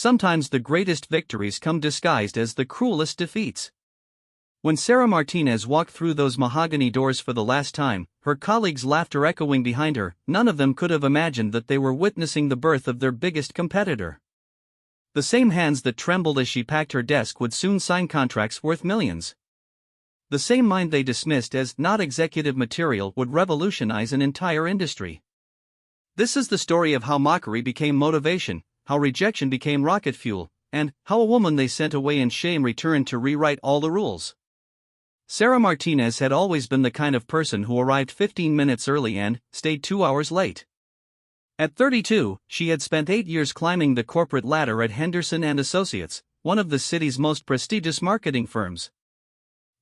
sometimes the greatest victories come disguised as the cruelest defeats. When Sarah Martinez walked through those mahogany doors for the last time, her colleagues' laughter echoing behind her, none of them could have imagined that they were witnessing the birth of their biggest competitor. The same hands that trembled as she packed her desk would soon sign contracts worth millions. The same mind they dismissed as not executive material would revolutionize an entire industry. This is the story of how mockery became motivation, how rejection became rocket fuel, and how a woman they sent away in shame returned to rewrite all the rules. Sarah Martinez had always been the kind of person who arrived 15 minutes early and stayed 2 hours late. At 32, she had spent 8 years climbing the corporate ladder at Henderson & Associates, one of the city's most prestigious marketing firms.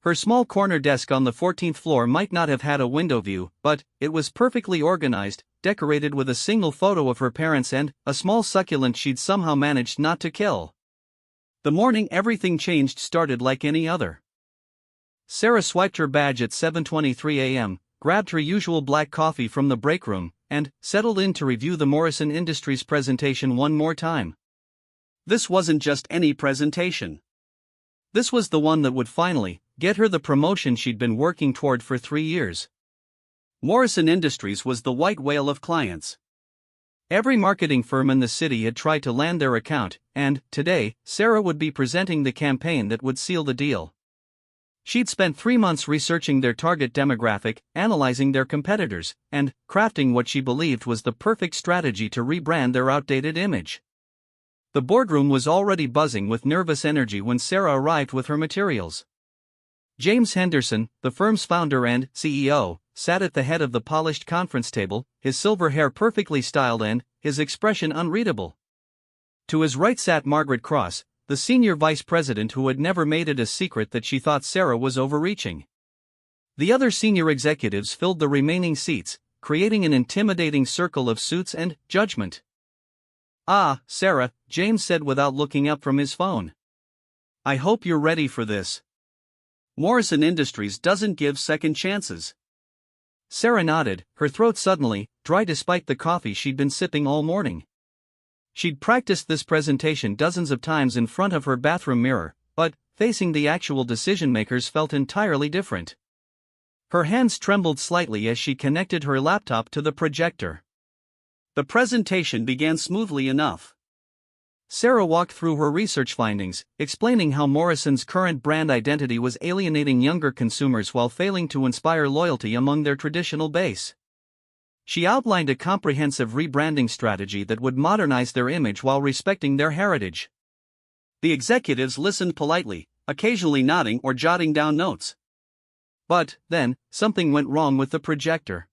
Her small corner desk on the 14th floor might not have had a window view, but it was perfectly organized, decorated with a single photo of her parents and a small succulent she'd somehow managed not to kill. The morning everything changed started like any other. Sarah swiped her badge at 7:23 a.m., grabbed her usual black coffee from the break room, and settled in to review the Morrison Industries presentation one more time. This wasn't just any presentation. This was the one that would finally get her the promotion she'd been working toward for 3 years. Morrison Industries was the white whale of clients. Every marketing firm in the city had tried to land their account, and today, Sarah would be presenting the campaign that would seal the deal. She'd spent 3 months researching their target demographic, analyzing their competitors, and crafting what she believed was the perfect strategy to rebrand their outdated image. The boardroom was already buzzing with nervous energy when Sarah arrived with her materials. James Henderson, the firm's founder and CEO, sat at the head of the polished conference table, his silver hair perfectly styled and his expression unreadable. To his right sat Margaret Cross, the senior vice president who had never made it a secret that she thought Sarah was overreaching. The other senior executives filled the remaining seats, creating an intimidating circle of suits and judgment. "Ah, Sarah," James said without looking up from his phone. "I hope you're ready for this. Morrison Industries doesn't give second chances." Sarah nodded, her throat suddenly dry despite the coffee she'd been sipping all morning. She'd practiced this presentation dozens of times in front of her bathroom mirror, but facing the actual decision-makers felt entirely different. Her hands trembled slightly as she connected her laptop to the projector. The presentation began smoothly enough. Sarah walked through her research findings, explaining how Morrison's current brand identity was alienating younger consumers while failing to inspire loyalty among their traditional base. She outlined a comprehensive rebranding strategy that would modernize their image while respecting their heritage. The executives listened politely, occasionally nodding or jotting down notes. But then, something went wrong with the projector.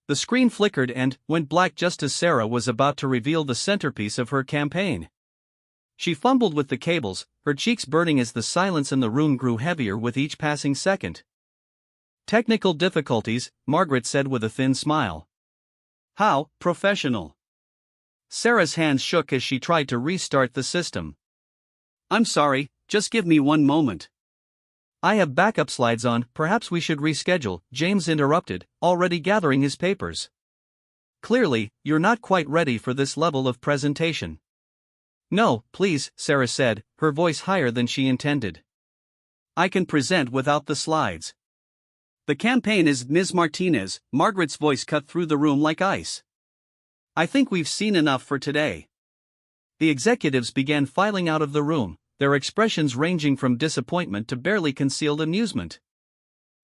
The screen flickered and went black just as Sarah was about to reveal the centerpiece of her campaign. She fumbled with the cables, her cheeks burning as the silence in the room grew heavier with each passing second. "Technical difficulties," Margaret said with a thin smile. "How professional." Sarah's hands shook as she tried to restart the system. "I'm sorry, just give me one moment." "I have backup slides on, perhaps we should reschedule," James interrupted, already gathering his papers. "Clearly, you're not quite ready for this level of presentation." "No, please," Sarah said, her voice higher than she intended. "I can present without the slides." "The campaign is Ms. Martinez," Margaret's voice cut through the room like ice. "I think we've seen enough for today." The executives began filing out of the room, their expressions ranging from disappointment to barely concealed amusement.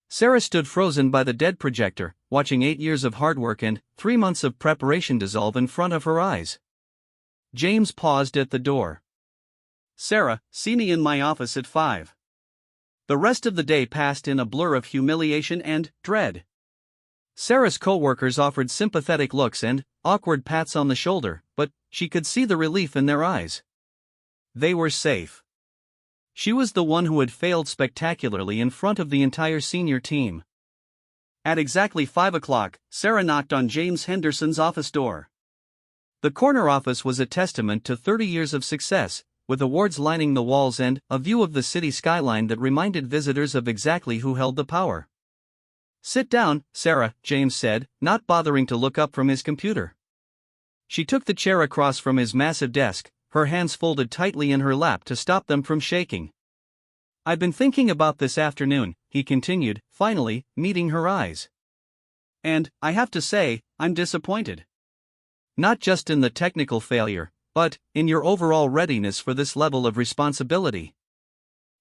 Sarah stood frozen by the dead projector, watching 8 years of hard work and 3 months of preparation dissolve in front of her eyes. James paused at the door. "Sarah, see me in my office at 5. The rest of the day passed in a blur of humiliation and dread. Sarah's co-workers offered sympathetic looks and awkward pats on the shoulder, but she could see the relief in their eyes. They were safe. She was the one who had failed spectacularly in front of the entire senior team. At exactly 5 o'clock, Sarah knocked on James Henderson's office door. The corner office was a testament to 30 years of success, with awards lining the walls and a view of the city skyline that reminded visitors of exactly who held the power. "Sit down, Sarah," James said, not bothering to look up from his computer. She took the chair across from his massive desk, her hands folded tightly in her lap to stop them from shaking. "I've been thinking about this afternoon," he continued, finally, meeting her eyes. "And, I have to say, I'm disappointed. Not just in the technical failure, but in your overall readiness for this level of responsibility."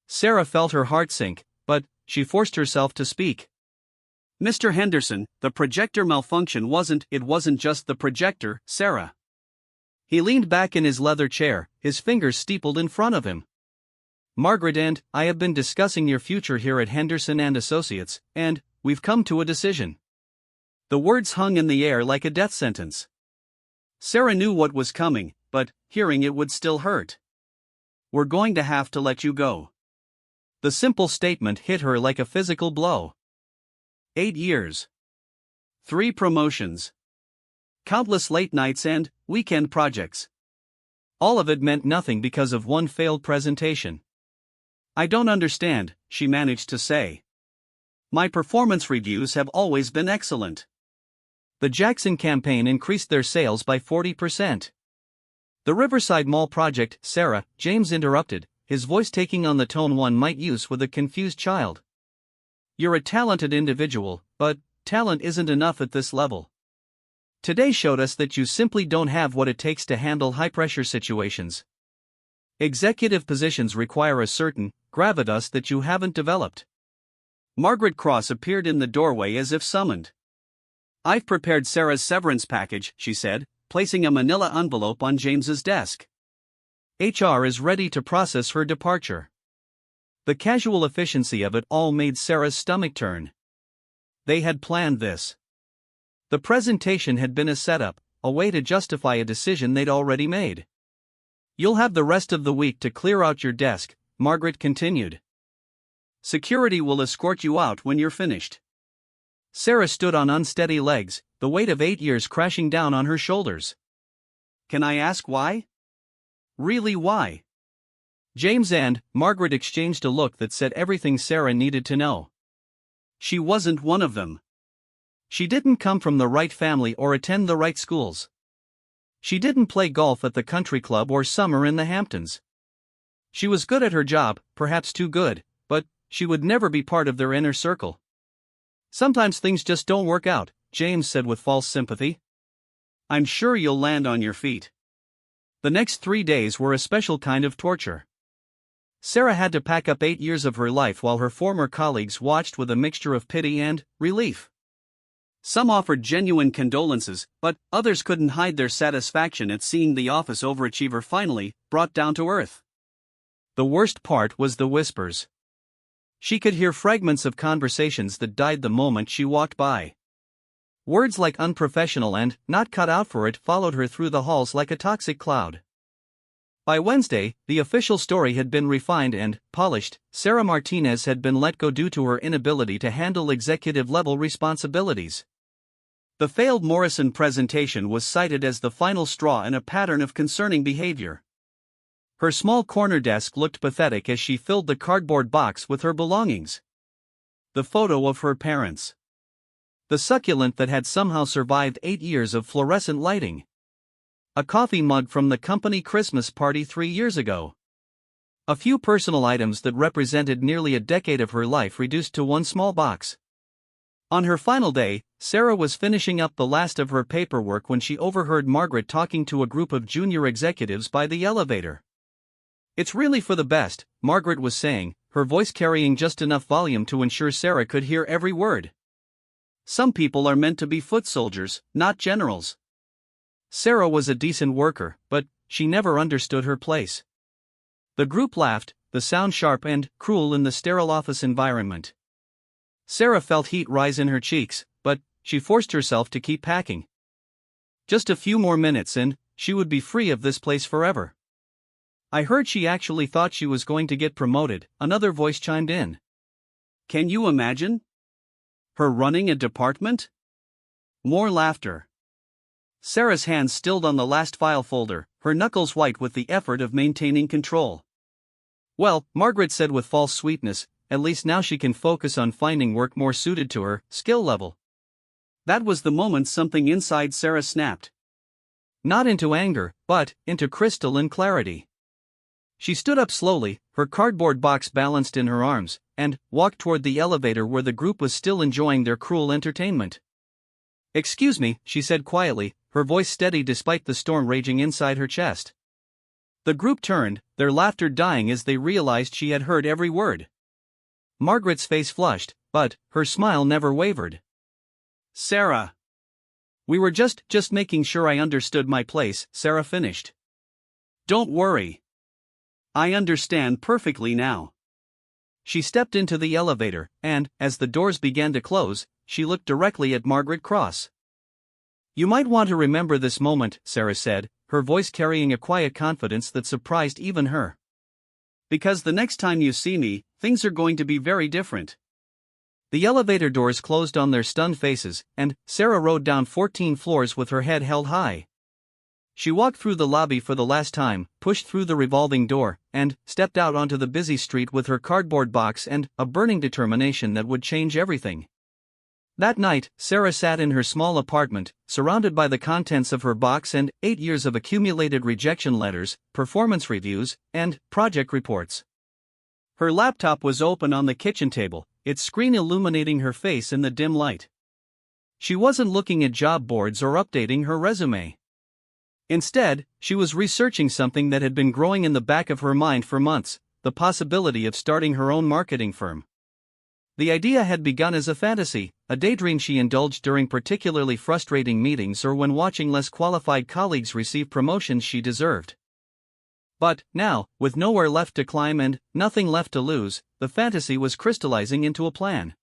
Sarah felt her heart sink, but she forced herself to speak. "Mr. Henderson, the projector malfunction wasn't just the projector, Sarah." He leaned back in his leather chair, his fingers steepled in front of him. "Margaret and I have been discussing your future here at Henderson and Associates, and we've come to a decision." The words hung in the air like a death sentence. Sarah knew what was coming, but hearing it would still hurt. "We're going to have to let you go." The simple statement hit her like a physical blow. 8 years. 3 promotions. Countless late nights and weekend projects. All of it meant nothing because of one failed presentation. "I don't understand," she managed to say. "My performance reviews have always been excellent." The Jackson campaign increased their sales by 40%. "The Riverside Mall project, Sarah," James interrupted, his voice taking on the tone one might use with a confused child. "You're a talented individual, but talent isn't enough at this level. Today showed us that you simply don't have what it takes to handle high-pressure situations. Executive positions require a certain gravitas that you haven't developed." Margaret Cross appeared in the doorway as if summoned. "I've prepared Sarah's severance package," she said, placing a manila envelope on James's desk. "HR is ready to process her departure." The casual efficiency of it all made Sarah's stomach turn. They had planned this. The presentation had been a setup, a way to justify a decision they'd already made. "You'll have the rest of the week to clear out your desk," Margaret continued. "Security will escort you out when you're finished." Sarah stood on unsteady legs, the weight of 8 years crashing down on her shoulders. "Can I ask why? Really why?" James and Margaret exchanged a look that said everything Sarah needed to know. She wasn't one of them. She didn't come from the right family or attend the right schools. She didn't play golf at the country club or summer in the Hamptons. She was good at her job, perhaps too good, but she would never be part of their inner circle. "Sometimes things just don't work out," James said with false sympathy. "I'm sure you'll land on your feet." The next 3 days were a special kind of torture. Sarah had to pack up 8 years of her life while her former colleagues watched with a mixture of pity and relief. Some offered genuine condolences, but others couldn't hide their satisfaction at seeing the office overachiever finally brought down to earth. The worst part was the whispers. She could hear fragments of conversations that died the moment she walked by. Words like unprofessional and not cut out for it followed her through the halls like a toxic cloud. By Wednesday, the official story had been refined and polished. Sarah Martinez had been let go due to her inability to handle executive-level responsibilities. The failed Morrison presentation was cited as the final straw in a pattern of concerning behavior. Her small corner desk looked pathetic as she filled the cardboard box with her belongings. The photo of her parents. The succulent that had somehow survived 8 years of fluorescent lighting. A coffee mug from the company Christmas party 3 years ago. A few personal items that represented nearly a decade of her life reduced to one small box. On her final day, Sarah was finishing up the last of her paperwork when she overheard Margaret talking to a group of junior executives by the elevator. "It's really for the best," Margaret was saying, her voice carrying just enough volume to ensure Sarah could hear every word. "Some people are meant to be foot soldiers, not generals." Sarah was a decent worker, but she never understood her place. The group laughed, the sound sharp and cruel in the sterile office environment. Sarah felt heat rise in her cheeks, but she forced herself to keep packing. Just a few more minutes and she would be free of this place forever. "I heard she actually thought she was going to get promoted," another voice chimed in. "Can you imagine? Her running a department?" More laughter. Sarah's hands stilled on the last file folder, her knuckles white with the effort of maintaining control. "Well," Margaret said with false sweetness, "at least now she can focus on finding work more suited to her skill level." That was the moment something inside Sarah snapped. Not into anger, but into crystalline clarity. She stood up slowly, her cardboard box balanced in her arms, and walked toward the elevator where the group was still enjoying their cruel entertainment. "Excuse me," she said quietly, her voice steady despite the storm raging inside her chest. The group turned, their laughter dying as they realized she had heard every word. Margaret's face flushed, but her smile never wavered. "Sarah. We were just making sure I understood my place," Sarah finished. "Don't worry. I understand perfectly now." She stepped into the elevator, and, as the doors began to close, she looked directly at Margaret Cross. "You might want to remember this moment," Sarah said, her voice carrying a quiet confidence that surprised even her. "Because the next time you see me, things are going to be very different." The elevator doors closed on their stunned faces, and Sarah rode down 14 floors with her head held high. She walked through the lobby for the last time, pushed through the revolving door, and stepped out onto the busy street with her cardboard box and a burning determination that would change everything. That night, Sarah sat in her small apartment, surrounded by the contents of her box and 8 years of accumulated rejection letters, performance reviews, and project reports. Her laptop was open on the kitchen table, its screen illuminating her face in the dim light. She wasn't looking at job boards or updating her resume. Instead, she was researching something that had been growing in the back of her mind for months: the possibility of starting her own marketing firm. The idea had begun as a fantasy, a daydream she indulged during particularly frustrating meetings or when watching less qualified colleagues receive promotions she deserved. But now, with nowhere left to climb and nothing left to lose, the fantasy was crystallizing into a plan.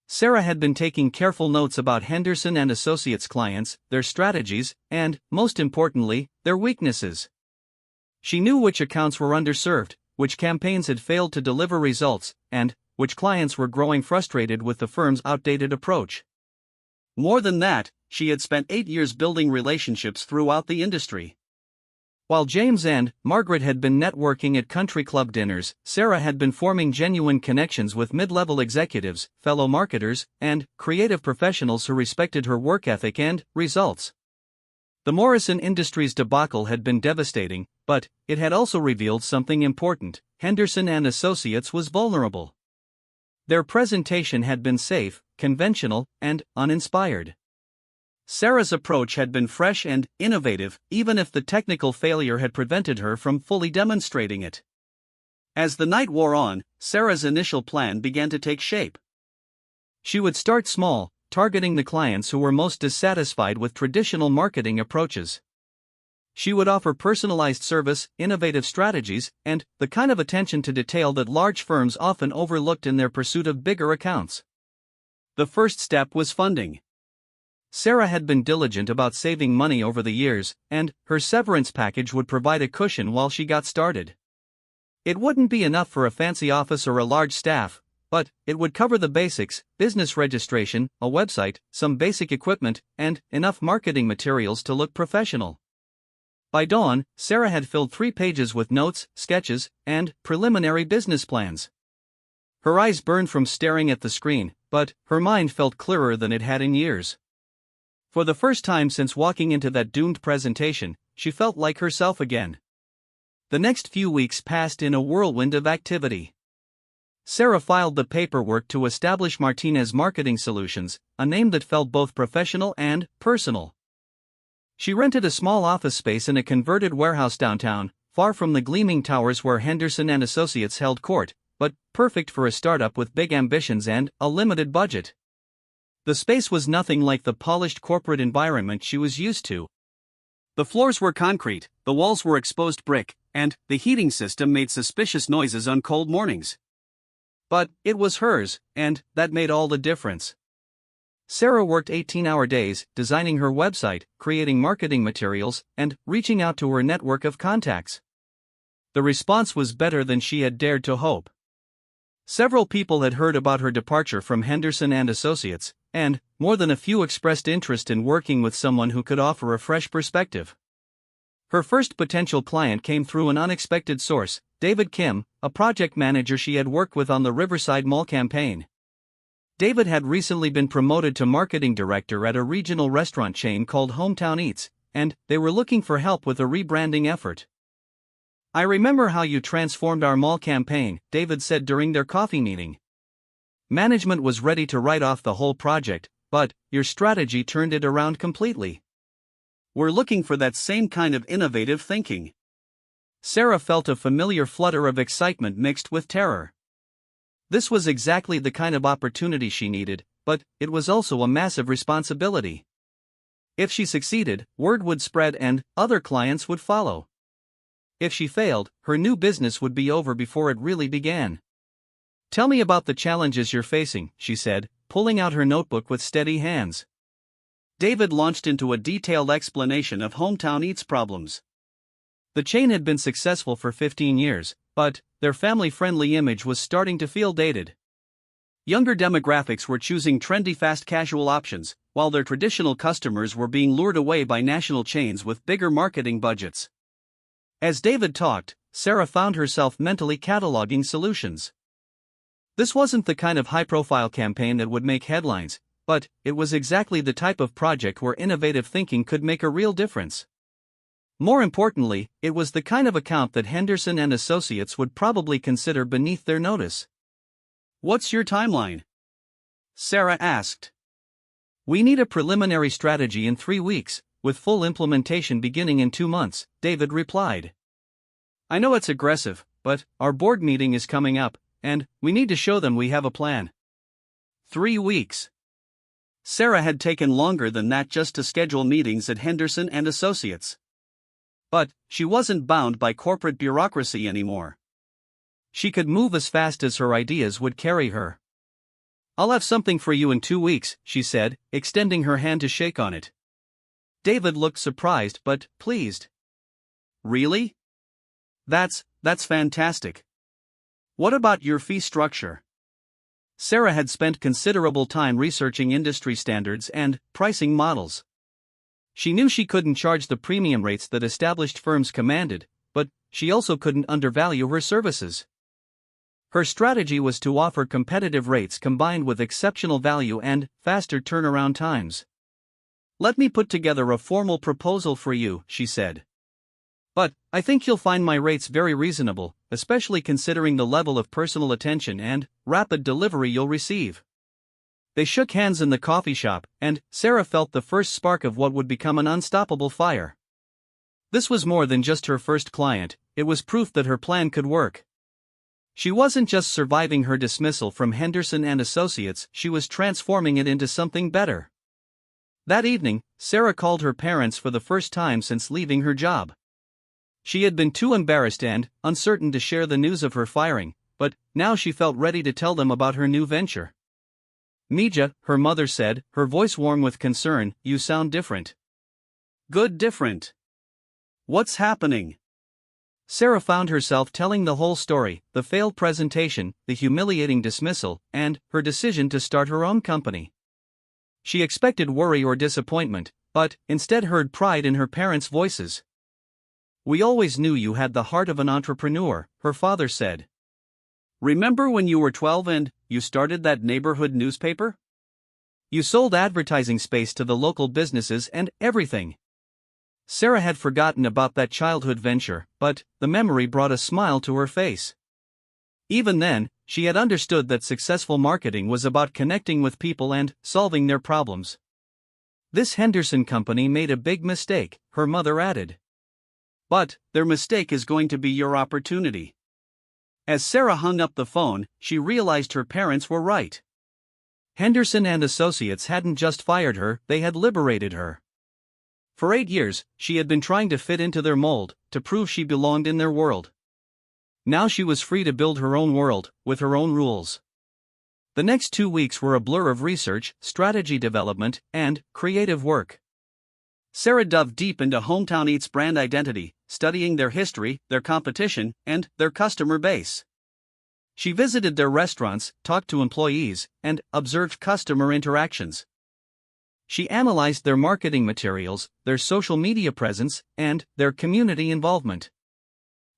Sarah had been taking careful notes about Henderson and Associates clients, their strategies, and, most importantly, their weaknesses. She knew which accounts were underserved, which campaigns had failed to deliver results, and which clients were growing frustrated with the firm's outdated approach. More than that, she had spent 8 years building relationships throughout the industry. While James and Margaret had been networking at country club dinners, Sarah had been forming genuine connections with mid-level executives, fellow marketers, and creative professionals who respected her work ethic and results. The Morrison Industries debacle had been devastating, but it had also revealed something important: Henderson and Associates was vulnerable. Their presentation had been safe, conventional, and uninspired. Sarah's approach had been fresh and innovative, even if the technical failure had prevented her from fully demonstrating it. As the night wore on, Sarah's initial plan began to take shape. She would start small, targeting the clients who were most dissatisfied with traditional marketing approaches. She would offer personalized service, innovative strategies, and the kind of attention to detail that large firms often overlooked in their pursuit of bigger accounts. The first step was funding. Sarah had been diligent about saving money over the years, and her severance package would provide a cushion while she got started. It wouldn't be enough for a fancy office or a large staff, but it would cover the basics: business registration, a website, some basic equipment, and enough marketing materials to look professional. By dawn, Sarah had filled 3 pages with notes, sketches, and preliminary business plans. Her eyes burned from staring at the screen, but her mind felt clearer than it had in years. For the first time since walking into that doomed presentation, she felt like herself again. The next few weeks passed in a whirlwind of activity. Sarah filed the paperwork to establish Martinez Marketing Solutions, a name that felt both professional and personal. She rented a small office space in a converted warehouse downtown, far from the gleaming towers where Henderson and Associates held court, but perfect for a startup with big ambitions and a limited budget. The space was nothing like the polished corporate environment she was used to. The floors were concrete, the walls were exposed brick, and the heating system made suspicious noises on cold mornings. But it was hers, and that made all the difference. Sarah worked 18-hour days, designing her website, creating marketing materials, and reaching out to her network of contacts. The response was better than she had dared to hope. Several people had heard about her departure from Henderson and Associates, and more than a few expressed interest in working with someone who could offer a fresh perspective. Her first potential client came through an unexpected source: David Kim, a project manager she had worked with on the Riverside Mall campaign. David had recently been promoted to marketing director at a regional restaurant chain called Hometown Eats, and they were looking for help with a rebranding effort. "I remember how you transformed our mall campaign," David said during their coffee meeting. "Management was ready to write off the whole project, but your strategy turned it around completely. We're looking for that same kind of innovative thinking." Sarah felt a familiar flutter of excitement mixed with terror. This was exactly the kind of opportunity she needed, but it was also a massive responsibility. If she succeeded, word would spread and other clients would follow. If she failed, her new business would be over before it really began. "Tell me about the challenges you're facing," she said, pulling out her notebook with steady hands. David launched into a detailed explanation of Hometown Eats' problems. The chain had been successful for 15 years, but their family-friendly image was starting to feel dated. Younger demographics were choosing trendy fast casual options, while their traditional customers were being lured away by national chains with bigger marketing budgets. As David talked, Sarah found herself mentally cataloging solutions. This wasn't the kind of high-profile campaign that would make headlines, but it was exactly the type of project where innovative thinking could make a real difference. More importantly, it was the kind of account that Henderson and Associates would probably consider beneath their notice. "What's your timeline?" Sarah asked. "We need a preliminary strategy in 3 weeks, with full implementation beginning in 2 months, David replied. "I know it's aggressive, but our board meeting is coming up, and we need to show them we have a plan." 3 weeks. Sarah had taken longer than that just to schedule meetings at Henderson and Associates. But she wasn't bound by corporate bureaucracy anymore. She could move as fast as her ideas would carry her. "I'll have something for you in 2 weeks," she said, extending her hand to shake on it. David looked surprised but pleased. "Really? That's fantastic. What about your fee structure?" Sarah had spent considerable time researching industry standards and pricing models. She knew she couldn't charge the premium rates that established firms commanded, but she also couldn't undervalue her services. Her strategy was to offer competitive rates combined with exceptional value and faster turnaround times. "Let me put together a formal proposal for you," she said. "But I think you'll find my rates very reasonable, especially considering the level of personal attention and rapid delivery you'll receive." They shook hands in the coffee shop, and Sarah felt the first spark of what would become an unstoppable fire. This was more than just her first client, it was proof that her plan could work. She wasn't just surviving her dismissal from Henderson and Associates, she was transforming it into something better. That evening, Sarah called her parents for the first time since leaving her job. She had been too embarrassed and uncertain to share the news of her firing, but now she felt ready to tell them about her new venture. "Mija," her mother said, her voice warm with concern, "you sound different." "Good different. What's happening?" Sarah found herself telling the whole story, the failed presentation, the humiliating dismissal, and her decision to start her own company. She expected worry or disappointment, but instead heard pride in her parents' voices. "We always knew you had the heart of an entrepreneur," her father said. "Remember when you were 12 and you started that neighborhood newspaper? You sold advertising space to the local businesses and everything." Sarah had forgotten about that childhood venture, but the memory brought a smile to her face. Even then, she had understood that successful marketing was about connecting with people and solving their problems. "This Henderson company made a big mistake," her mother added. "But their mistake is going to be your opportunity." As Sarah hung up the phone, she realized her parents were right. Henderson and Associates hadn't just fired her, they had liberated her. For 8 years, she had been trying to fit into their mold, to prove she belonged in their world. Now she was free to build her own world, with her own rules. The next 2 weeks were a blur of research, strategy development, and creative work. Sarah dove deep into Hometown Eats' brand identity, studying their history, their competition, and their customer base. She visited their restaurants, talked to employees, and observed customer interactions. She analyzed their marketing materials, their social media presence, and their community involvement.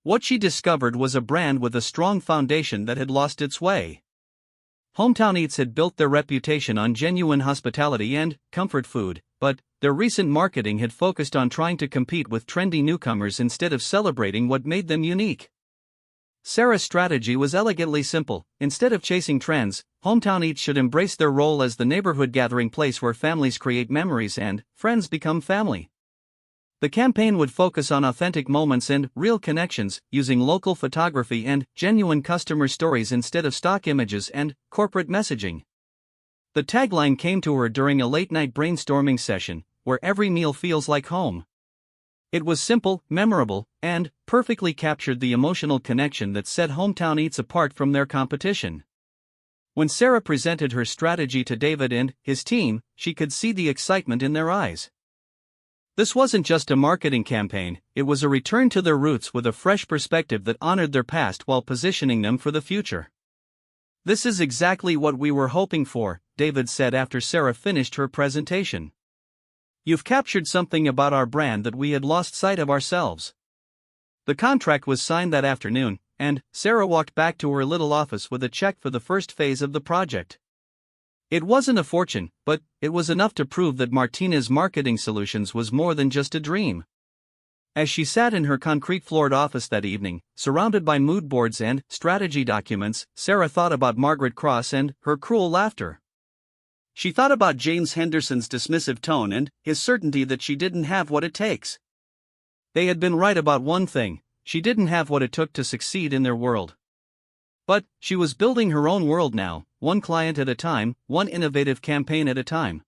What she discovered was a brand with a strong foundation that had lost its way. Hometown Eats had built their reputation on genuine hospitality and comfort food, but their recent marketing had focused on trying to compete with trendy newcomers instead of celebrating what made them unique. Sarah's strategy was elegantly simple. Instead of chasing trends, Hometown Eats should embrace their role as the neighborhood gathering place where families create memories and friends become family. The campaign would focus on authentic moments and real connections, using local photography and genuine customer stories instead of stock images and corporate messaging. The tagline came to her during a late-night brainstorming session, where every meal feels like home. It was simple, memorable, and perfectly captured the emotional connection that set Hometown Eats apart from their competition. When Sarah presented her strategy to David and his team, she could see the excitement in their eyes. This wasn't just a marketing campaign, it was a return to their roots with a fresh perspective that honored their past while positioning them for the future. "This is exactly what we were hoping for," David said after Sarah finished her presentation. "You've captured something about our brand that we had lost sight of ourselves." The contract was signed that afternoon, and Sarah walked back to her little office with a check for the first phase of the project. It wasn't a fortune, but it was enough to prove that Martinez Marketing Solutions was more than just a dream. As she sat in her concrete-floored office that evening, surrounded by mood boards and strategy documents, Sarah thought about Margaret Cross and her cruel laughter. She thought about James Henderson's dismissive tone and his certainty that she didn't have what it takes. They had been right about one thing: she didn't have what it took to succeed in their world. But she was building her own world now, one client at a time, one innovative campaign at a time.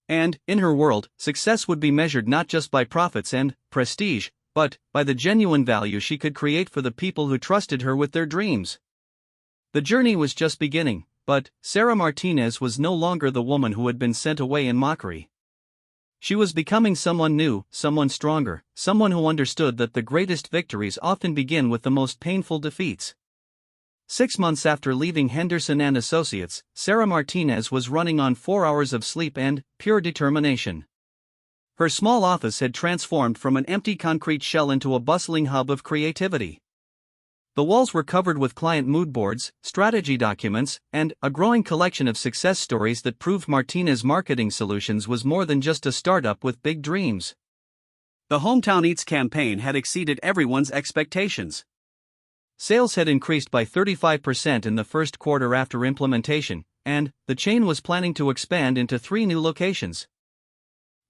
And, in her world, success would be measured not just by profits and prestige, but by the genuine value she could create for the people who trusted her with their dreams. The journey was just beginning, but Sarah Martinez was no longer the woman who had been sent away in Mockery. She was becoming someone new, someone stronger, someone who understood that the greatest victories often begin with the most painful defeats. 6 months after leaving Henderson and Associates, Sarah Martinez was running on 4 hours of sleep and pure determination. Her small office had transformed from an empty concrete shell into a bustling hub of creativity. The walls were covered with client mood boards, strategy documents, and a growing collection of success stories that proved Martinez Marketing Solutions was more than just a startup with big dreams. The Hometown Eats campaign had exceeded everyone's expectations. Sales had increased by 35% in the first quarter after implementation, and the chain was planning to expand into 3 new locations.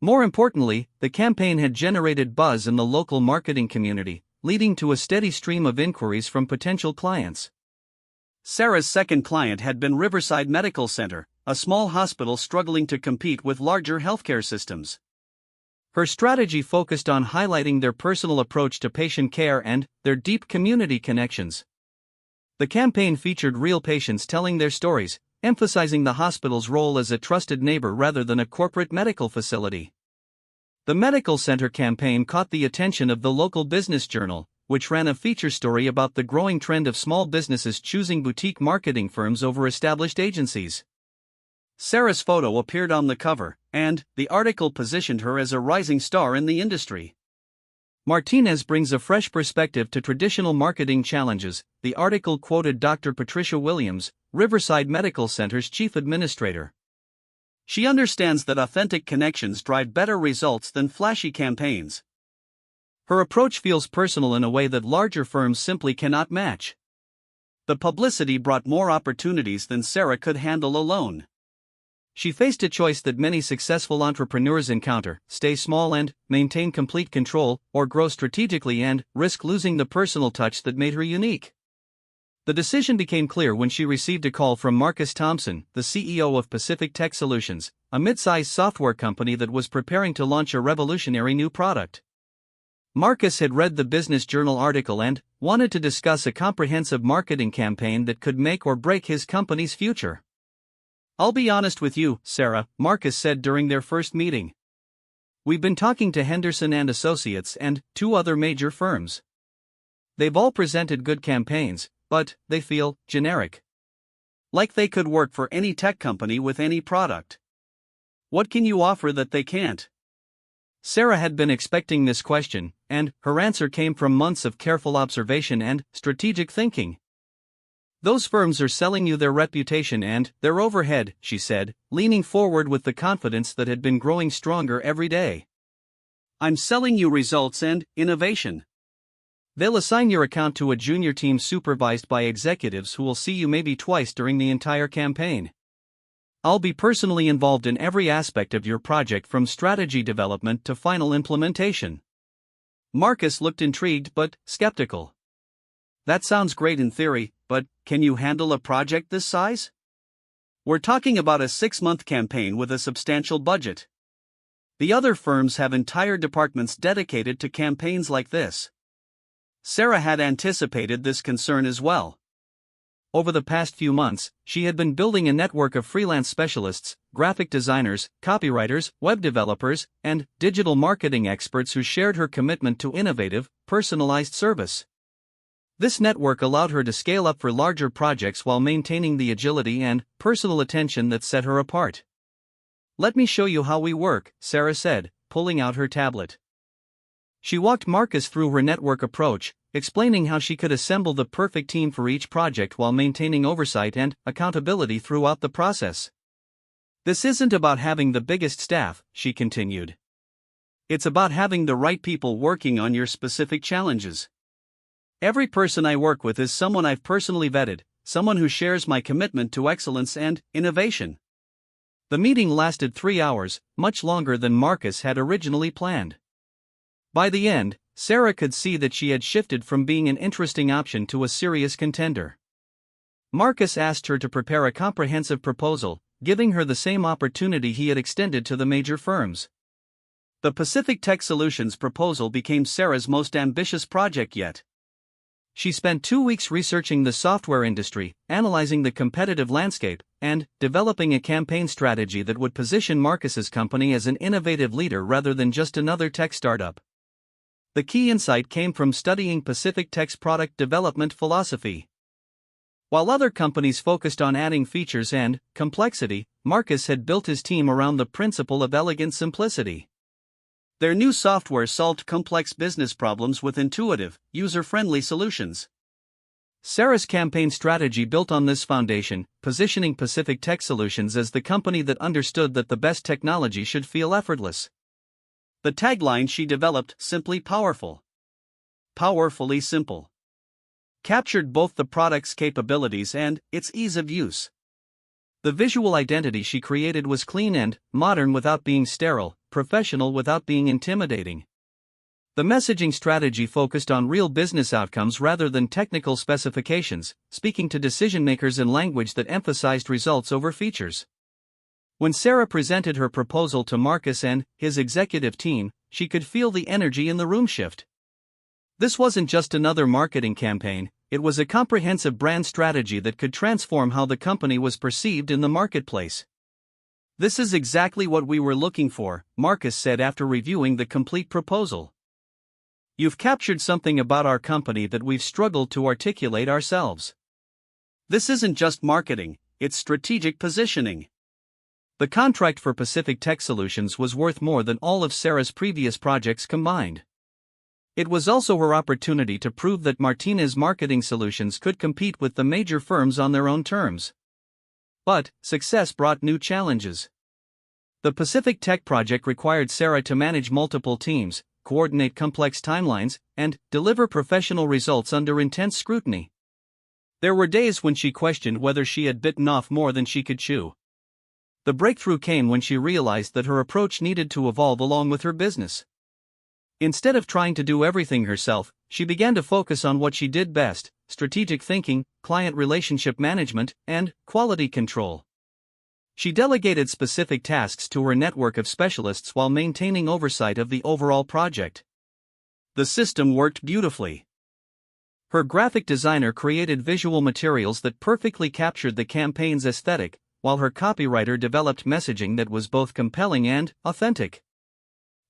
More importantly, the campaign had generated buzz in the local marketing community, leading to a steady stream of inquiries from potential clients. Sarah's second client had been Riverside Medical Center, a small hospital struggling to compete with larger healthcare systems. Her strategy focused on highlighting their personal approach to patient care and their deep community connections. The campaign featured real patients telling their stories, emphasizing the hospital's role as a trusted neighbor rather than a corporate medical facility. The medical center campaign caught the attention of the local business journal, which ran a feature story about the growing trend of small businesses choosing boutique marketing firms over established agencies. Sarah's photo appeared on the cover, and the article positioned her as a rising star in the industry. Martinez brings a fresh perspective to traditional marketing challenges, the article quoted Dr. Patricia Williams, Riverside Medical Center's chief administrator. She understands that authentic connections drive better results than flashy campaigns. Her approach feels personal in a way that larger firms simply cannot match. The publicity brought more opportunities than Sarah could handle alone. She faced a choice that many successful entrepreneurs encounter: stay small and maintain complete control, or grow strategically and risk losing the personal touch that made her unique. The decision became clear when she received a call from Marcus Thompson, the CEO of Pacific Tech Solutions, a mid-sized software company that was preparing to launch a revolutionary new product. Marcus had read the Business Journal article and wanted to discuss a comprehensive marketing campaign that could make or break his company's future. "I'll be honest with you, Sarah," Marcus said during their first meeting. "We've been talking to Henderson and Associates and 2 other major firms. They've all presented good campaigns, but they feel generic. Like they could work for any tech company with any product. What can you offer that they can't?" Sarah had been expecting this question, and her answer came from months of careful observation and strategic thinking. Those firms are selling you their reputation and their overhead, she said, leaning forward with the confidence that had been growing stronger every day. I'm selling you results and innovation. They'll assign your account to a junior team supervised by executives who will see you maybe twice during the entire campaign. I'll be personally involved in every aspect of your project from strategy development to final implementation. Marcus looked intrigued but skeptical. That sounds great in theory, but can you handle a project this size? We're talking about a 6-month campaign with a substantial budget. The other firms have entire departments dedicated to campaigns like this. Sarah had anticipated this concern as well. Over the past few months, she had been building a network of freelance specialists, graphic designers, copywriters, web developers, and digital marketing experts who shared her commitment to innovative, personalized service. This network allowed her to scale up for larger projects while maintaining the agility and personal attention that set her apart. Let me show you how we work, Sarah said, pulling out her tablet. She walked Marcus through her network approach, explaining how she could assemble the perfect team for each project while maintaining oversight and accountability throughout the process. This isn't about having the biggest staff, she continued. It's about having the right people working on your specific challenges. Every person I work with is someone I've personally vetted, someone who shares my commitment to excellence and innovation. The meeting lasted 3 hours, much longer than Marcus had originally planned. By the end, Sarah could see that she had shifted from being an interesting option to a serious contender. Marcus asked her to prepare a comprehensive proposal, giving her the same opportunity he had extended to the major firms. The Pacific Tech Solutions proposal became Sarah's most ambitious project yet. She spent 2 weeks researching the software industry, analyzing the competitive landscape, and developing a campaign strategy that would position Marcus's company as an innovative leader rather than just another tech startup. The key insight came from studying Pacific Tech's product development philosophy. While other companies focused on adding features and complexity, Marcus had built his team around the principle of elegant simplicity. Their new software solved complex business problems with intuitive, user-friendly solutions. Sarah's campaign strategy built on this foundation, positioning Pacific Tech Solutions as the company that understood that the best technology should feel effortless. The tagline she developed, simply powerful. Powerfully simple. Captured both the product's capabilities and its ease of use. The visual identity she created was clean and modern without being sterile, professional without being intimidating. The messaging strategy focused on real business outcomes rather than technical specifications, speaking to decision-makers in language that emphasized results over features. When Sarah presented her proposal to Marcus and his executive team, she could feel the energy in the room shift. This wasn't just another marketing campaign, it was a comprehensive brand strategy that could transform how the company was perceived in the marketplace. This is exactly what we were looking for, Marcus said after reviewing the complete proposal. You've captured something about our company that we've struggled to articulate ourselves. This isn't just marketing, it's strategic positioning. The contract for Pacific Tech Solutions was worth more than all of Sarah's previous projects combined. It was also her opportunity to prove that Martinez Marketing Solutions could compete with the major firms on their own terms. But success brought new challenges. The Pacific Tech project required Sarah to manage multiple teams, coordinate complex timelines, and deliver professional results under intense scrutiny. There were days when she questioned whether she had bitten off more than she could chew. The breakthrough came when she realized that her approach needed to evolve along with her business. Instead of trying to do everything herself, she began to focus on what she did best: strategic thinking, client relationship management, and quality control. She delegated specific tasks to her network of specialists while maintaining oversight of the overall project. The system worked beautifully. Her graphic designer created visual materials that perfectly captured the campaign's aesthetic, while her copywriter developed messaging that was both compelling and authentic.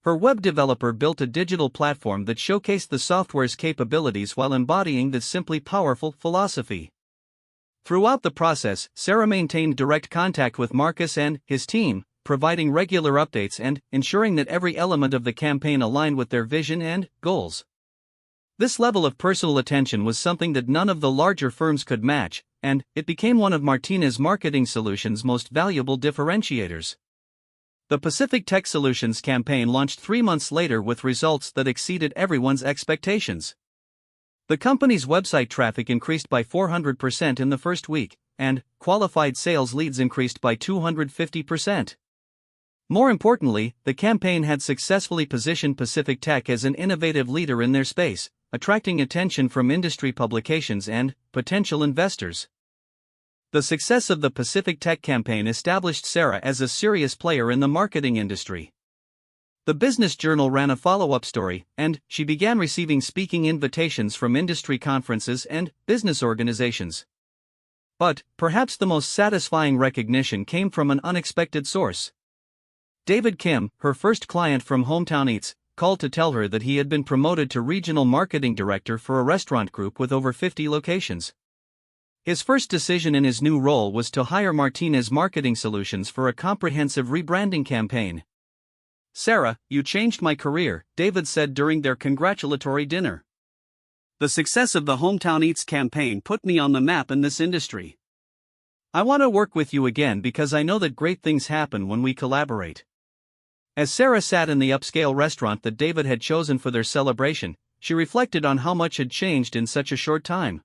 Her web developer built a digital platform that showcased the software's capabilities while embodying the simply powerful philosophy. Throughout the process, Sarah maintained direct contact with Marcus and his team, providing regular updates and ensuring that every element of the campaign aligned with their vision and goals. This level of personal attention was something that none of the larger firms could match, and it became one of Martinez Marketing Solutions' most valuable differentiators. The Pacific Tech Solutions campaign launched 3 months later with results that exceeded everyone's expectations. The company's website traffic increased by 400% in the first week, and qualified sales leads increased by 250%. More importantly, the campaign had successfully positioned Pacific Tech as an innovative leader in their space, attracting attention from industry publications and potential investors. The success of the Pacific Tech campaign established Sarah as a serious player in the marketing industry. The Business Journal ran a follow-up story, and she began receiving speaking invitations from industry conferences and business organizations. But perhaps the most satisfying recognition came from an unexpected source. David Kim, her first client from Hometown Eats, called to tell her that he had been promoted to regional marketing director for a restaurant group with over 50 locations. His first decision in his new role was to hire Martinez Marketing Solutions for a comprehensive rebranding campaign. "Sarah, you changed my career," David said during their congratulatory dinner. "The success of the Hometown Eats campaign put me on the map in this industry. I want to work with you again because I know that great things happen when we collaborate." As Sarah sat in the upscale restaurant that David had chosen for their celebration, she reflected on how much had changed in such a short time.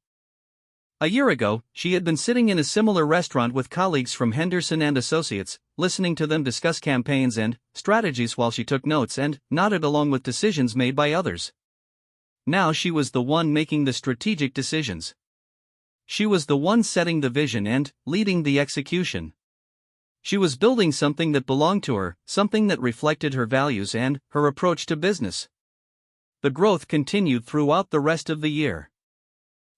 A year ago, she had been sitting in a similar restaurant with colleagues from Henderson and Associates, listening to them discuss campaigns and strategies while she took notes and nodded along with decisions made by others. Now she was the one making the strategic decisions. She was the one setting the vision and leading the execution. She was building something that belonged to her, something that reflected her values and her approach to business. The growth continued throughout the rest of the year.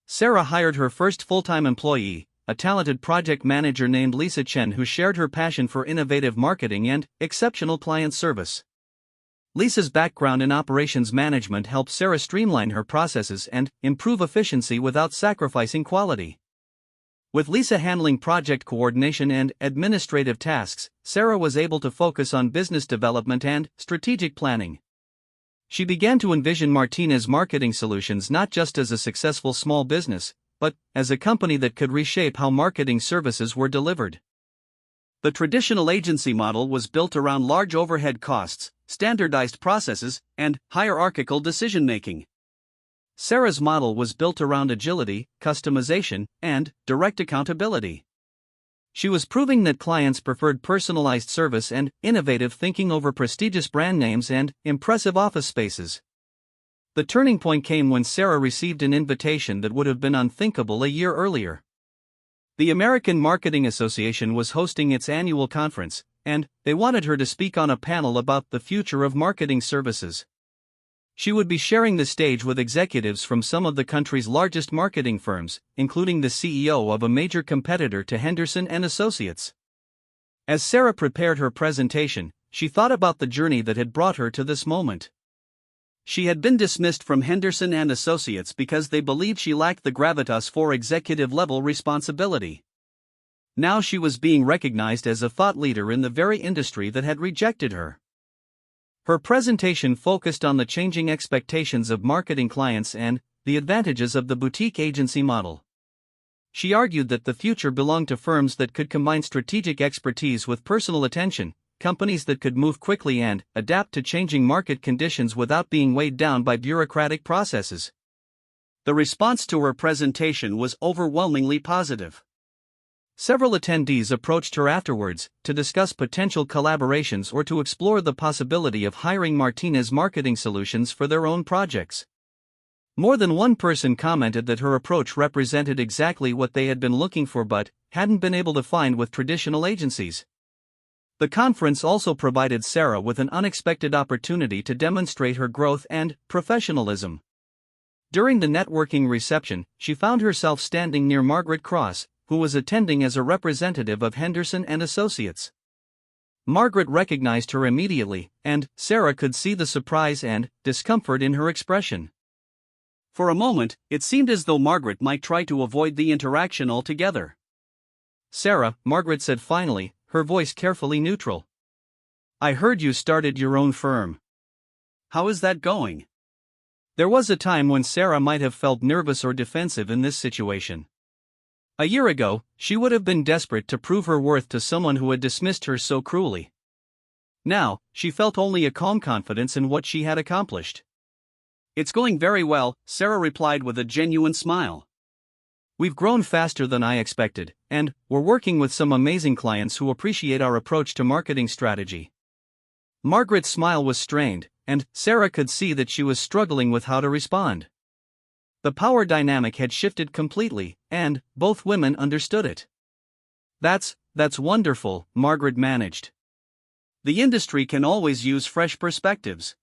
Sarah hired her first full-time employee, a talented project manager named Lisa Chen, who shared her passion for innovative marketing and exceptional client service. Lisa's background in operations management helped Sarah streamline her processes and improve efficiency without sacrificing quality. With Lisa handling project coordination and administrative tasks, Sarah was able to focus on business development and strategic planning. She began to envision Martinez Marketing Solutions not just as a successful small business, but as a company that could reshape how marketing services were delivered. The traditional agency model was built around large overhead costs, standardized processes, and hierarchical decision-making. Sarah's model was built around agility, customization, and direct accountability. She was proving that clients preferred personalized service and innovative thinking over prestigious brand names and impressive office spaces. The turning point came when Sarah received an invitation that would have been unthinkable a year earlier. The American Marketing Association was hosting its annual conference, and they wanted her to speak on a panel about the future of marketing services. She would be sharing the stage with executives from some of the country's largest marketing firms, including the CEO of a major competitor to Henderson and Associates. As Sarah prepared her presentation, she thought about the journey that had brought her to this moment. She had been dismissed from Henderson and Associates because they believed she lacked the gravitas for executive-level responsibility. Now she was being recognized as a thought leader in the very industry that had rejected her. Her presentation focused on the changing expectations of marketing clients and the advantages of the boutique agency model. She argued that the future belonged to firms that could combine strategic expertise with personal attention, companies that could move quickly and adapt to changing market conditions without being weighed down by bureaucratic processes. The response to her presentation was overwhelmingly positive. Several attendees approached her afterwards to discuss potential collaborations or to explore the possibility of hiring Martinez Marketing Solutions for their own projects. More than one person commented that her approach represented exactly what they had been looking for but hadn't been able to find with traditional agencies. The conference also provided Sarah with an unexpected opportunity to demonstrate her growth and professionalism. During the networking reception, she found herself standing near Margaret Cross, who was attending as a representative of Henderson and Associates. Margaret recognized her immediately, and Sarah could see the surprise and discomfort in her expression. For a moment, it seemed as though Margaret might try to avoid the interaction altogether. "Sarah," Margaret said finally, her voice carefully neutral. "I heard you started your own firm. How is that going?" There was a time when Sarah might have felt nervous or defensive in this situation. A year ago, she would have been desperate to prove her worth to someone who had dismissed her so cruelly. Now, she felt only a calm confidence in what she had accomplished. "It's going very well," Sarah replied with a genuine smile. "We've grown faster than I expected, and we're working with some amazing clients who appreciate our approach to marketing strategy." Margaret's smile was strained, and Sarah could see that she was struggling with how to respond. The power dynamic had shifted completely, and both women understood it. That's wonderful," Margaret managed. "The industry can always use fresh perspectives."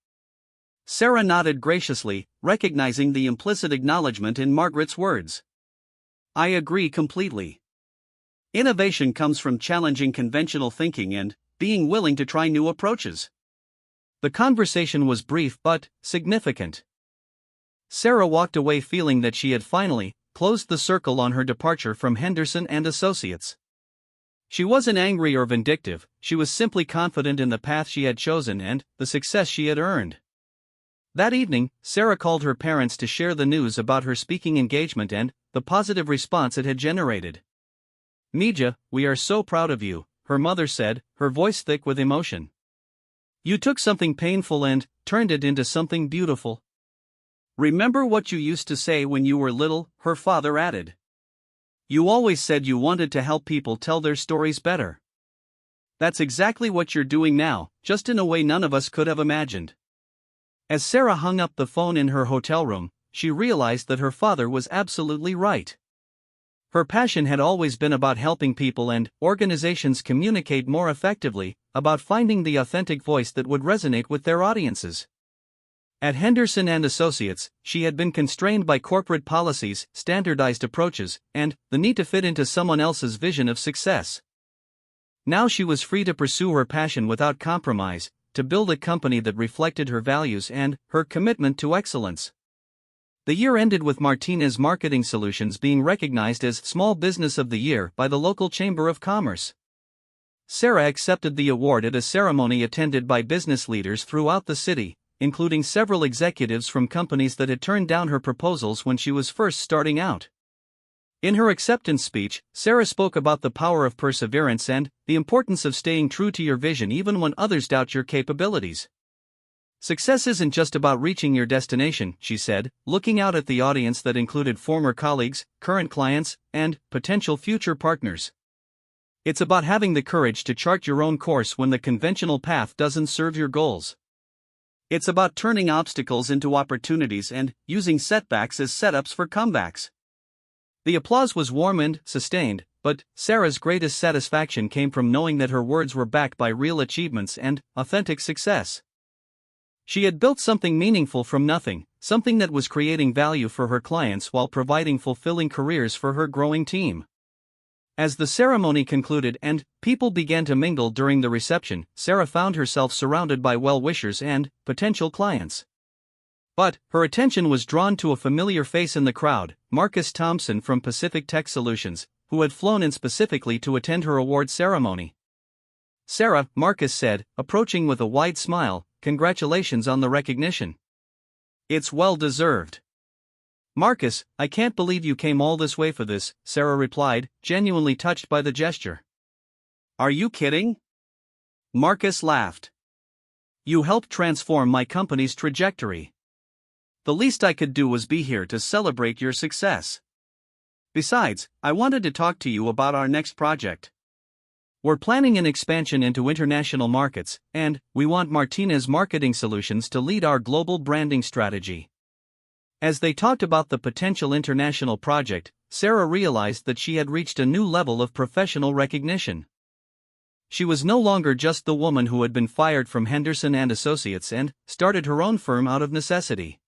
Sarah nodded graciously, recognizing the implicit acknowledgement in Margaret's words. "I agree completely. Innovation comes from challenging conventional thinking and being willing to try new approaches." The conversation was brief but significant. Sarah walked away feeling that she had finally closed the circle on her departure from Henderson and Associates. She wasn't angry or vindictive, she was simply confident in the path she had chosen and the success she had earned. That evening, Sarah called her parents to share the news about her speaking engagement and the positive response it had generated. "Mija, we are so proud of you," her mother said, her voice thick with emotion. "You took something painful and turned it into something beautiful." "Remember what you used to say when you were little," her father added. "You always said you wanted to help people tell their stories better. That's exactly what you're doing now, just in a way none of us could have imagined." As Sarah hung up the phone in her hotel room, she realized that her father was absolutely right. Her passion had always been about helping people and organizations communicate more effectively, about finding the authentic voice that would resonate with their audiences. At Henderson and Associates, she had been constrained by corporate policies, standardized approaches, and the need to fit into someone else's vision of success. Now she was free to pursue her passion without compromise, to build a company that reflected her values and her commitment to excellence. The year ended with Martinez Marketing Solutions being recognized as Small Business of the Year by the local Chamber of Commerce. Sarah accepted the award at a ceremony attended by business leaders throughout the city, including several executives from companies that had turned down her proposals when she was first starting out. In her acceptance speech, Sarah spoke about the power of perseverance and the importance of staying true to your vision even when others doubt your capabilities. "Success isn't just about reaching your destination," she said, looking out at the audience that included former colleagues, current clients, and potential future partners. "It's about having the courage to chart your own course when the conventional path doesn't serve your goals. It's about turning obstacles into opportunities and using setbacks as setups for comebacks." The applause was warm and sustained, but Sarah's greatest satisfaction came from knowing that her words were backed by real achievements and authentic success. She had built something meaningful from nothing, something that was creating value for her clients while providing fulfilling careers for her growing team. As the ceremony concluded and people began to mingle during the reception, Sarah found herself surrounded by well-wishers and potential clients. But her attention was drawn to a familiar face in the crowd, Marcus Thompson from Pacific Tech Solutions, who had flown in specifically to attend her award ceremony. "Sarah," Marcus said, approaching with a wide smile, "congratulations on the recognition. It's well deserved." "Marcus, I can't believe you came all this way for this," Sarah replied, genuinely touched by the gesture. "Are you kidding?" Marcus laughed. "You helped transform my company's trajectory. The least I could do was be here to celebrate your success. Besides, I wanted to talk to you about our next project. We're planning an expansion into international markets, and we want Martinez Marketing Solutions to lead our global branding strategy." As they talked about the potential international project, Sarah realized that she had reached a new level of professional recognition. She was no longer just the woman who had been fired from Henderson and Associates and started her own firm out of necessity.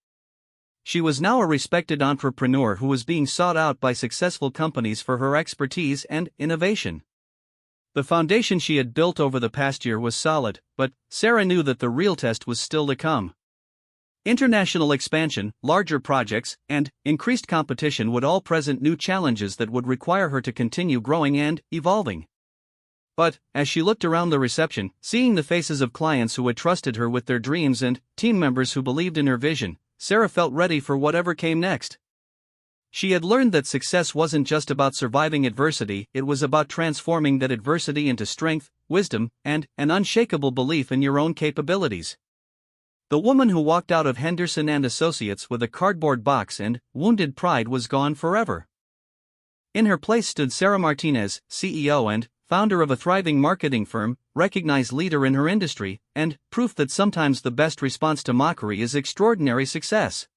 She was now a respected entrepreneur who was being sought out by successful companies for her expertise and innovation. The foundation she had built over the past year was solid, but Sarah knew that the real test was still to come. International expansion, larger projects, and increased competition would all present new challenges that would require her to continue growing and evolving. But, as she looked around the reception, seeing the faces of clients who had trusted her with their dreams and team members who believed in her vision, Sarah felt ready for whatever came next. She had learned that success wasn't just about surviving adversity, it was about transforming that adversity into strength, wisdom, and an unshakable belief in your own capabilities. The woman who walked out of Henderson and Associates with a cardboard box and wounded pride was gone forever. In her place stood Sarah Martinez, CEO and founder of a thriving marketing firm, recognized leader in her industry, and proof that sometimes the best response to mockery is extraordinary success.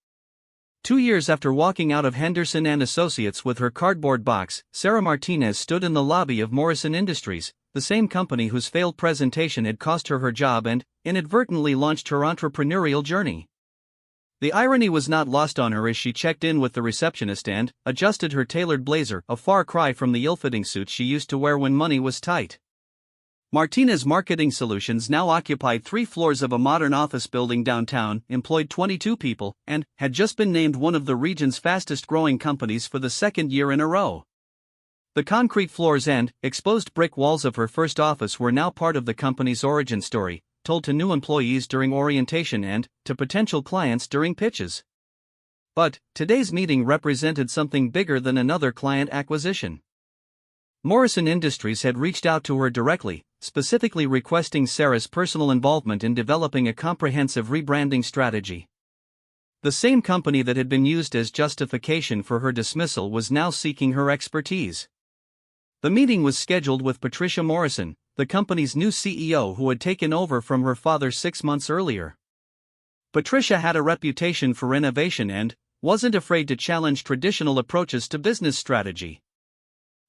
2 years after walking out of Henderson and Associates with her cardboard box, Sarah Martinez stood in the lobby of Morrison Industries, the same company whose failed presentation had cost her her job and inadvertently launched her entrepreneurial journey. The irony was not lost on her as she checked in with the receptionist and adjusted her tailored blazer, a far cry from the ill-fitting suit she used to wear when money was tight. Martinez Marketing Solutions now occupied 3 floors of a modern office building downtown, employed 22 people, and had just been named one of the region's fastest-growing companies for the 2nd year in a row. The concrete floors and exposed brick walls of her first office were now part of the company's origin story, told to new employees during orientation and to potential clients during pitches. But today's meeting represented something bigger than another client acquisition. Morrison Industries had reached out to her directly, specifically requesting Sarah's personal involvement in developing a comprehensive rebranding strategy. The same company that had been used as justification for her dismissal was now seeking her expertise. The meeting was scheduled with Patricia Morrison, the company's new CEO who had taken over from her father 6 months earlier. Patricia had a reputation for innovation and wasn't afraid to challenge traditional approaches to business strategy.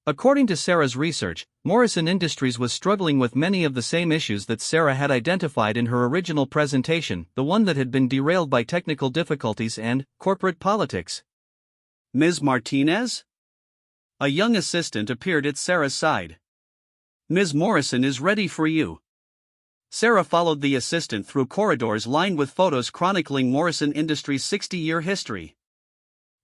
According to Sarah's research, Morrison Industries was struggling with many of the same issues that Sarah had identified in her original presentation, the one that had been derailed by technical difficulties and corporate politics. "Ms. Martinez?" A young assistant appeared at Sarah's side. "Ms. Morrison is ready for you." Sarah followed the assistant through corridors lined with photos chronicling Morrison Industries' 60-year history.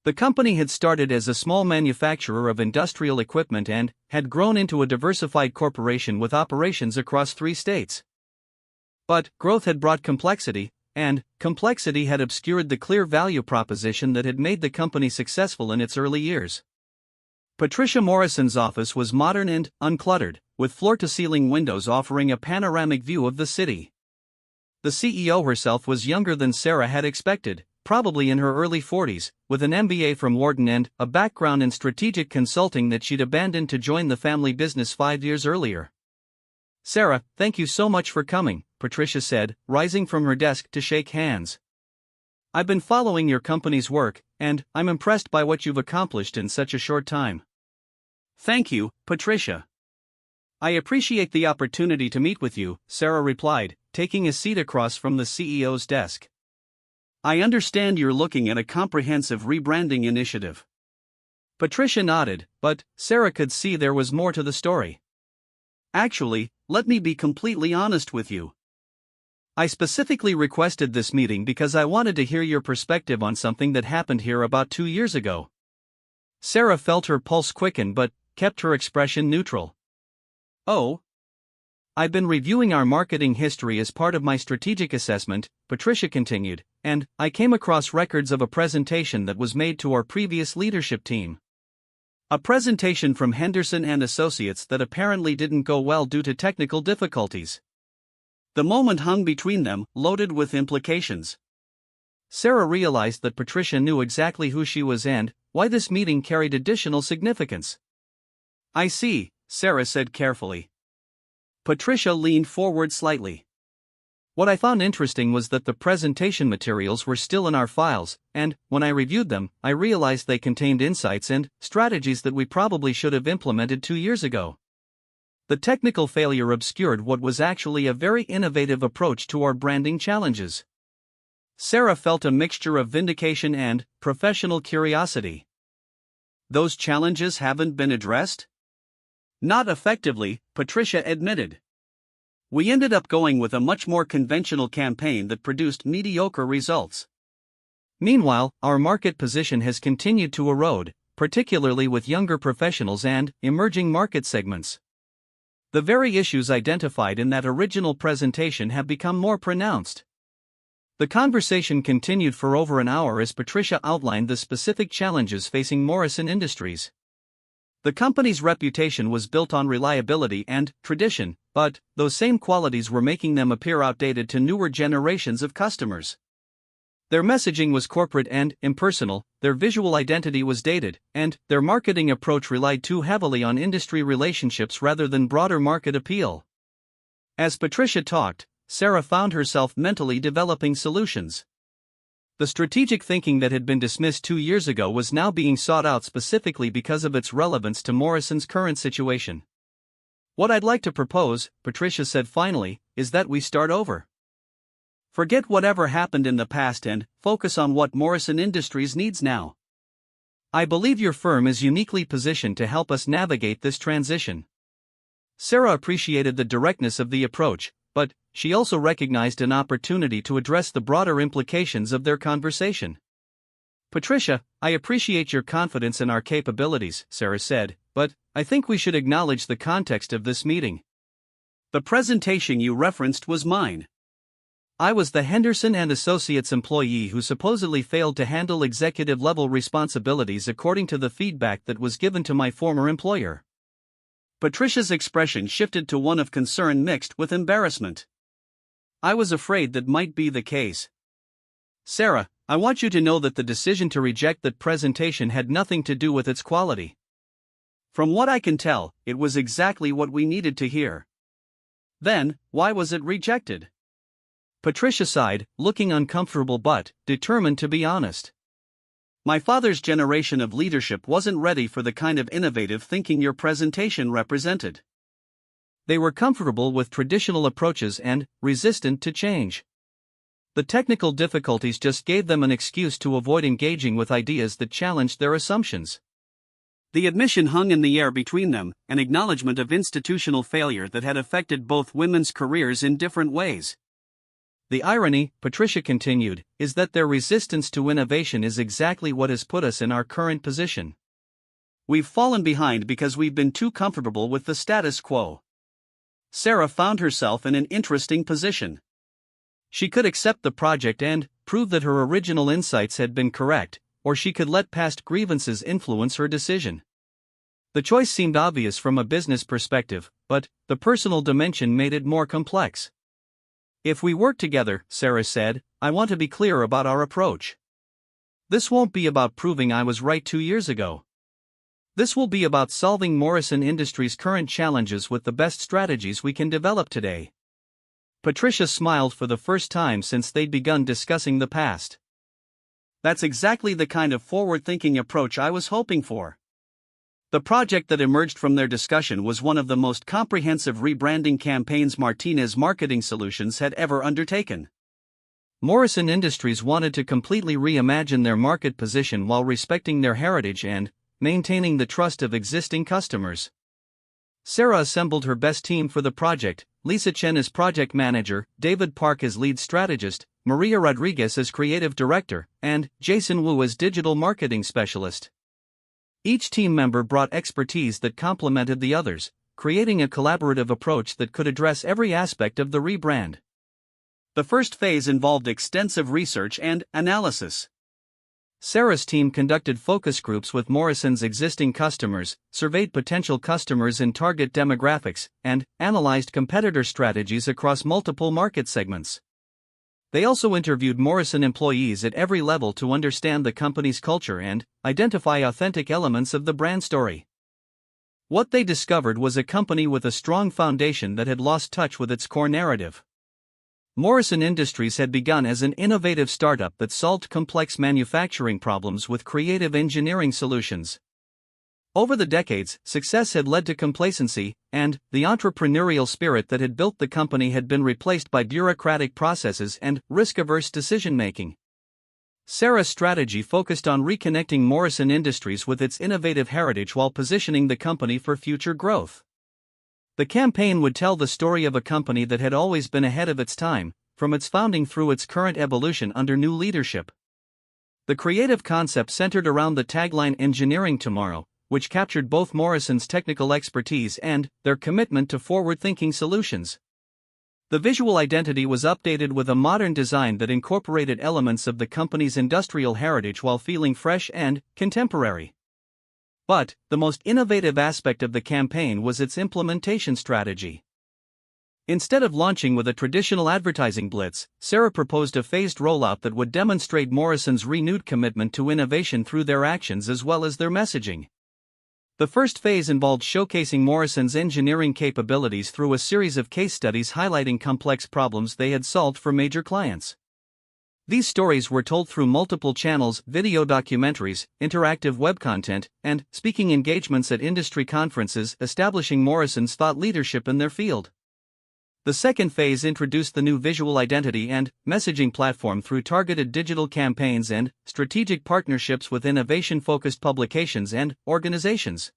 The company had started as a small manufacturer of industrial equipment and had grown into a diversified corporation with operations across 3 states. But growth had brought complexity, and complexity had obscured the clear value proposition that had made the company successful in its early years. Patricia Morrison's office was modern and uncluttered, with floor-to-ceiling windows offering a panoramic view of the city. The CEO herself was younger than Sarah had expected, probably in her early 40s, with an MBA from Wharton and a background in strategic consulting that she'd abandoned to join the family business 5 years earlier. "Sarah, thank you so much for coming," Patricia said, rising from her desk to shake hands. "I've been following your company's work, and I'm impressed by what you've accomplished in such a short time." "Thank you, Patricia. I appreciate the opportunity to meet with you," Sarah replied, taking a seat across from the CEO's desk. "I understand you're looking at a comprehensive rebranding initiative." Patricia nodded, but Sarah could see there was more to the story. "Actually, let me be completely honest with you. I specifically requested this meeting because I wanted to hear your perspective on something that happened here about 2 years ago." Sarah felt her pulse quicken but kept her expression neutral. "Oh? I've been reviewing our marketing history as part of my strategic assessment," Patricia continued, "and I came across records of a presentation that was made to our previous leadership team. A presentation from Henderson and Associates that apparently didn't go well due to technical difficulties. The moment hung between them, loaded with implications." Sarah realized that Patricia knew exactly who she was and why this meeting carried additional significance. "I see," Sarah said carefully. Patricia leaned forward slightly. "What I found interesting was that the presentation materials were still in our files, and when I reviewed them, I realized they contained insights and strategies that we probably should have implemented 2 years ago. The technical failure obscured what was actually a very innovative approach to our branding challenges." Sarah felt a mixture of vindication and professional curiosity. "Those challenges haven't been addressed?" "Not effectively," Patricia admitted. "We ended up going with a much more conventional campaign that produced mediocre results. Meanwhile, our market position has continued to erode, particularly with younger professionals and emerging market segments. The very issues identified in that original presentation have become more pronounced." The conversation continued for over an hour as Patricia outlined the specific challenges facing Morrison Industries. The company's reputation was built on reliability and tradition, but those same qualities were making them appear outdated to newer generations of customers. Their messaging was corporate and impersonal, their visual identity was dated, and their marketing approach relied too heavily on industry relationships rather than broader market appeal. As Patricia talked, Sarah found herself mentally developing solutions. The strategic thinking that had been dismissed 2 years ago was now being sought out specifically because of its relevance to Morrison's current situation. "What I'd like to propose," Patricia said finally, "is that we start over. Forget whatever happened in the past and focus on what Morrison Industries needs now. I believe your firm is uniquely positioned to help us navigate this transition." Sarah appreciated the directness of the approach, but she also recognized an opportunity to address the broader implications of their conversation. "Patricia, I appreciate your confidence in our capabilities," Sarah said, "but I think we should acknowledge the context of this meeting. The presentation you referenced was mine. I was the Henderson and Associates employee who supposedly failed to handle executive-level responsibilities according to the feedback that was given to my former employer." Patricia's expression shifted to one of concern mixed with embarrassment. "I was afraid that might be the case. Sarah, I want you to know that the decision to reject that presentation had nothing to do with its quality. From what I can tell, it was exactly what we needed to hear." "Then, why was it rejected?" Patricia sighed, looking uncomfortable but determined to be honest. "My father's generation of leadership wasn't ready for the kind of innovative thinking your presentation represented. They were comfortable with traditional approaches and resistant to change. The technical difficulties just gave them an excuse to avoid engaging with ideas that challenged their assumptions." The admission hung in the air between them, an acknowledgement of institutional failure that had affected both women's careers in different ways. "The irony," Patricia continued, "is that their resistance to innovation is exactly what has put us in our current position. We've fallen behind because we've been too comfortable with the status quo." Sarah found herself in an interesting position. She could accept the project and prove that her original insights had been correct, or she could let past grievances influence her decision. The choice seemed obvious from a business perspective, but the personal dimension made it more complex. "If we work together," Sarah said, "I want to be clear about our approach. This won't be about proving I was right 2 years ago. This will be about solving Morrison Industries' current challenges with the best strategies we can develop today." Patricia smiled for the first time since they'd begun discussing the past. "That's exactly the kind of forward-thinking approach I was hoping for." The project that emerged from their discussion was one of the most comprehensive rebranding campaigns Martinez Marketing Solutions had ever undertaken. Morrison Industries wanted to completely reimagine their market position while respecting their heritage and maintaining the trust of existing customers. Sarah assembled her best team for the project: Lisa Chen as project manager, David Park as lead strategist, Maria Rodriguez as creative director, and Jason Wu as digital marketing specialist. Each team member brought expertise that complemented the others, creating a collaborative approach that could address every aspect of the rebrand. The first phase involved extensive research and analysis. Sarah's team conducted focus groups with Morrison's existing customers, surveyed potential customers in target demographics, and analyzed competitor strategies across multiple market segments. They also interviewed Morrison employees at every level to understand the company's culture and identify authentic elements of the brand story. What they discovered was a company with a strong foundation that had lost touch with its core narrative. Morrison Industries had begun as an innovative startup that solved complex manufacturing problems with creative engineering solutions. Over the decades, success had led to complacency, and the entrepreneurial spirit that had built the company had been replaced by bureaucratic processes and risk-averse decision-making. Sarah's strategy focused on reconnecting Morrison Industries with its innovative heritage while positioning the company for future growth. The campaign would tell the story of a company that had always been ahead of its time, from its founding through its current evolution under new leadership. The creative concept centered around the tagline "Engineering Tomorrow," which captured both Morrison's technical expertise and their commitment to forward-thinking solutions. The visual identity was updated with a modern design that incorporated elements of the company's industrial heritage while feeling fresh and contemporary. But the most innovative aspect of the campaign was its implementation strategy. Instead of launching with a traditional advertising blitz, Sarah proposed a phased rollout that would demonstrate Morrison's renewed commitment to innovation through their actions as well as their messaging. The first phase involved showcasing Morrison's engineering capabilities through a series of case studies highlighting complex problems they had solved for major clients. These stories were told through multiple channels, video documentaries, interactive web content, and speaking engagements at industry conferences, establishing Morrison's thought leadership in their field. The second phase introduced the new visual identity and messaging platform through targeted digital campaigns and strategic partnerships with innovation-focused publications and organizations.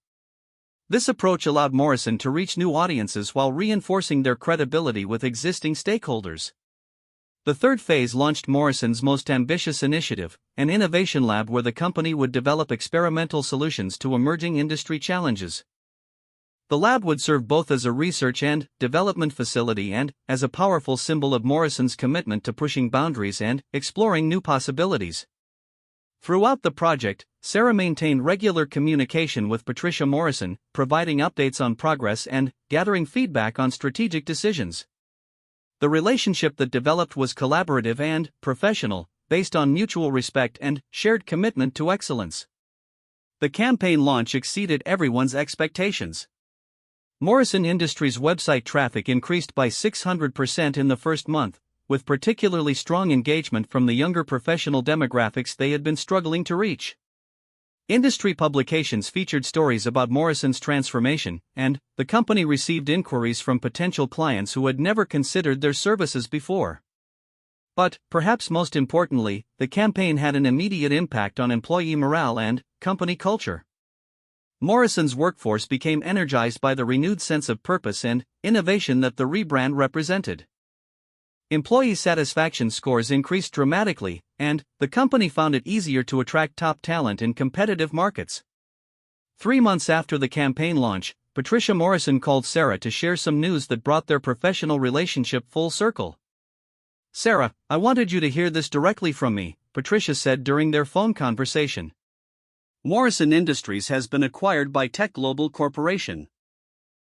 This approach allowed Morrison to reach new audiences while reinforcing their credibility with existing stakeholders. The third phase launched Morrison's most ambitious initiative, an innovation lab where the company would develop experimental solutions to emerging industry challenges. The lab would serve both as a research and development facility and as a powerful symbol of Morrison's commitment to pushing boundaries and exploring new possibilities. Throughout the project, Sarah maintained regular communication with Patricia Morrison, providing updates on progress and gathering feedback on strategic decisions. The relationship that developed was collaborative and professional, based on mutual respect and shared commitment to excellence. The campaign launch exceeded everyone's expectations. Morrison Industries' website traffic increased by 600% in the first month, with particularly strong engagement from the younger professional demographics they had been struggling to reach. Industry publications featured stories about Morrison's transformation, and the company received inquiries from potential clients who had never considered their services before. But, perhaps most importantly, the campaign had an immediate impact on employee morale and company culture. Morrison's workforce became energized by the renewed sense of purpose and innovation that the rebrand represented. Employee satisfaction scores increased dramatically, and the company found it easier to attract top talent in competitive markets. 3 months after the campaign launch, Patricia Morrison called Sarah to share some news that brought their professional relationship full circle. "Sarah, I wanted you to hear this directly from me," Patricia said during their phone conversation. "Morrison Industries has been acquired by Tech Global Corporation.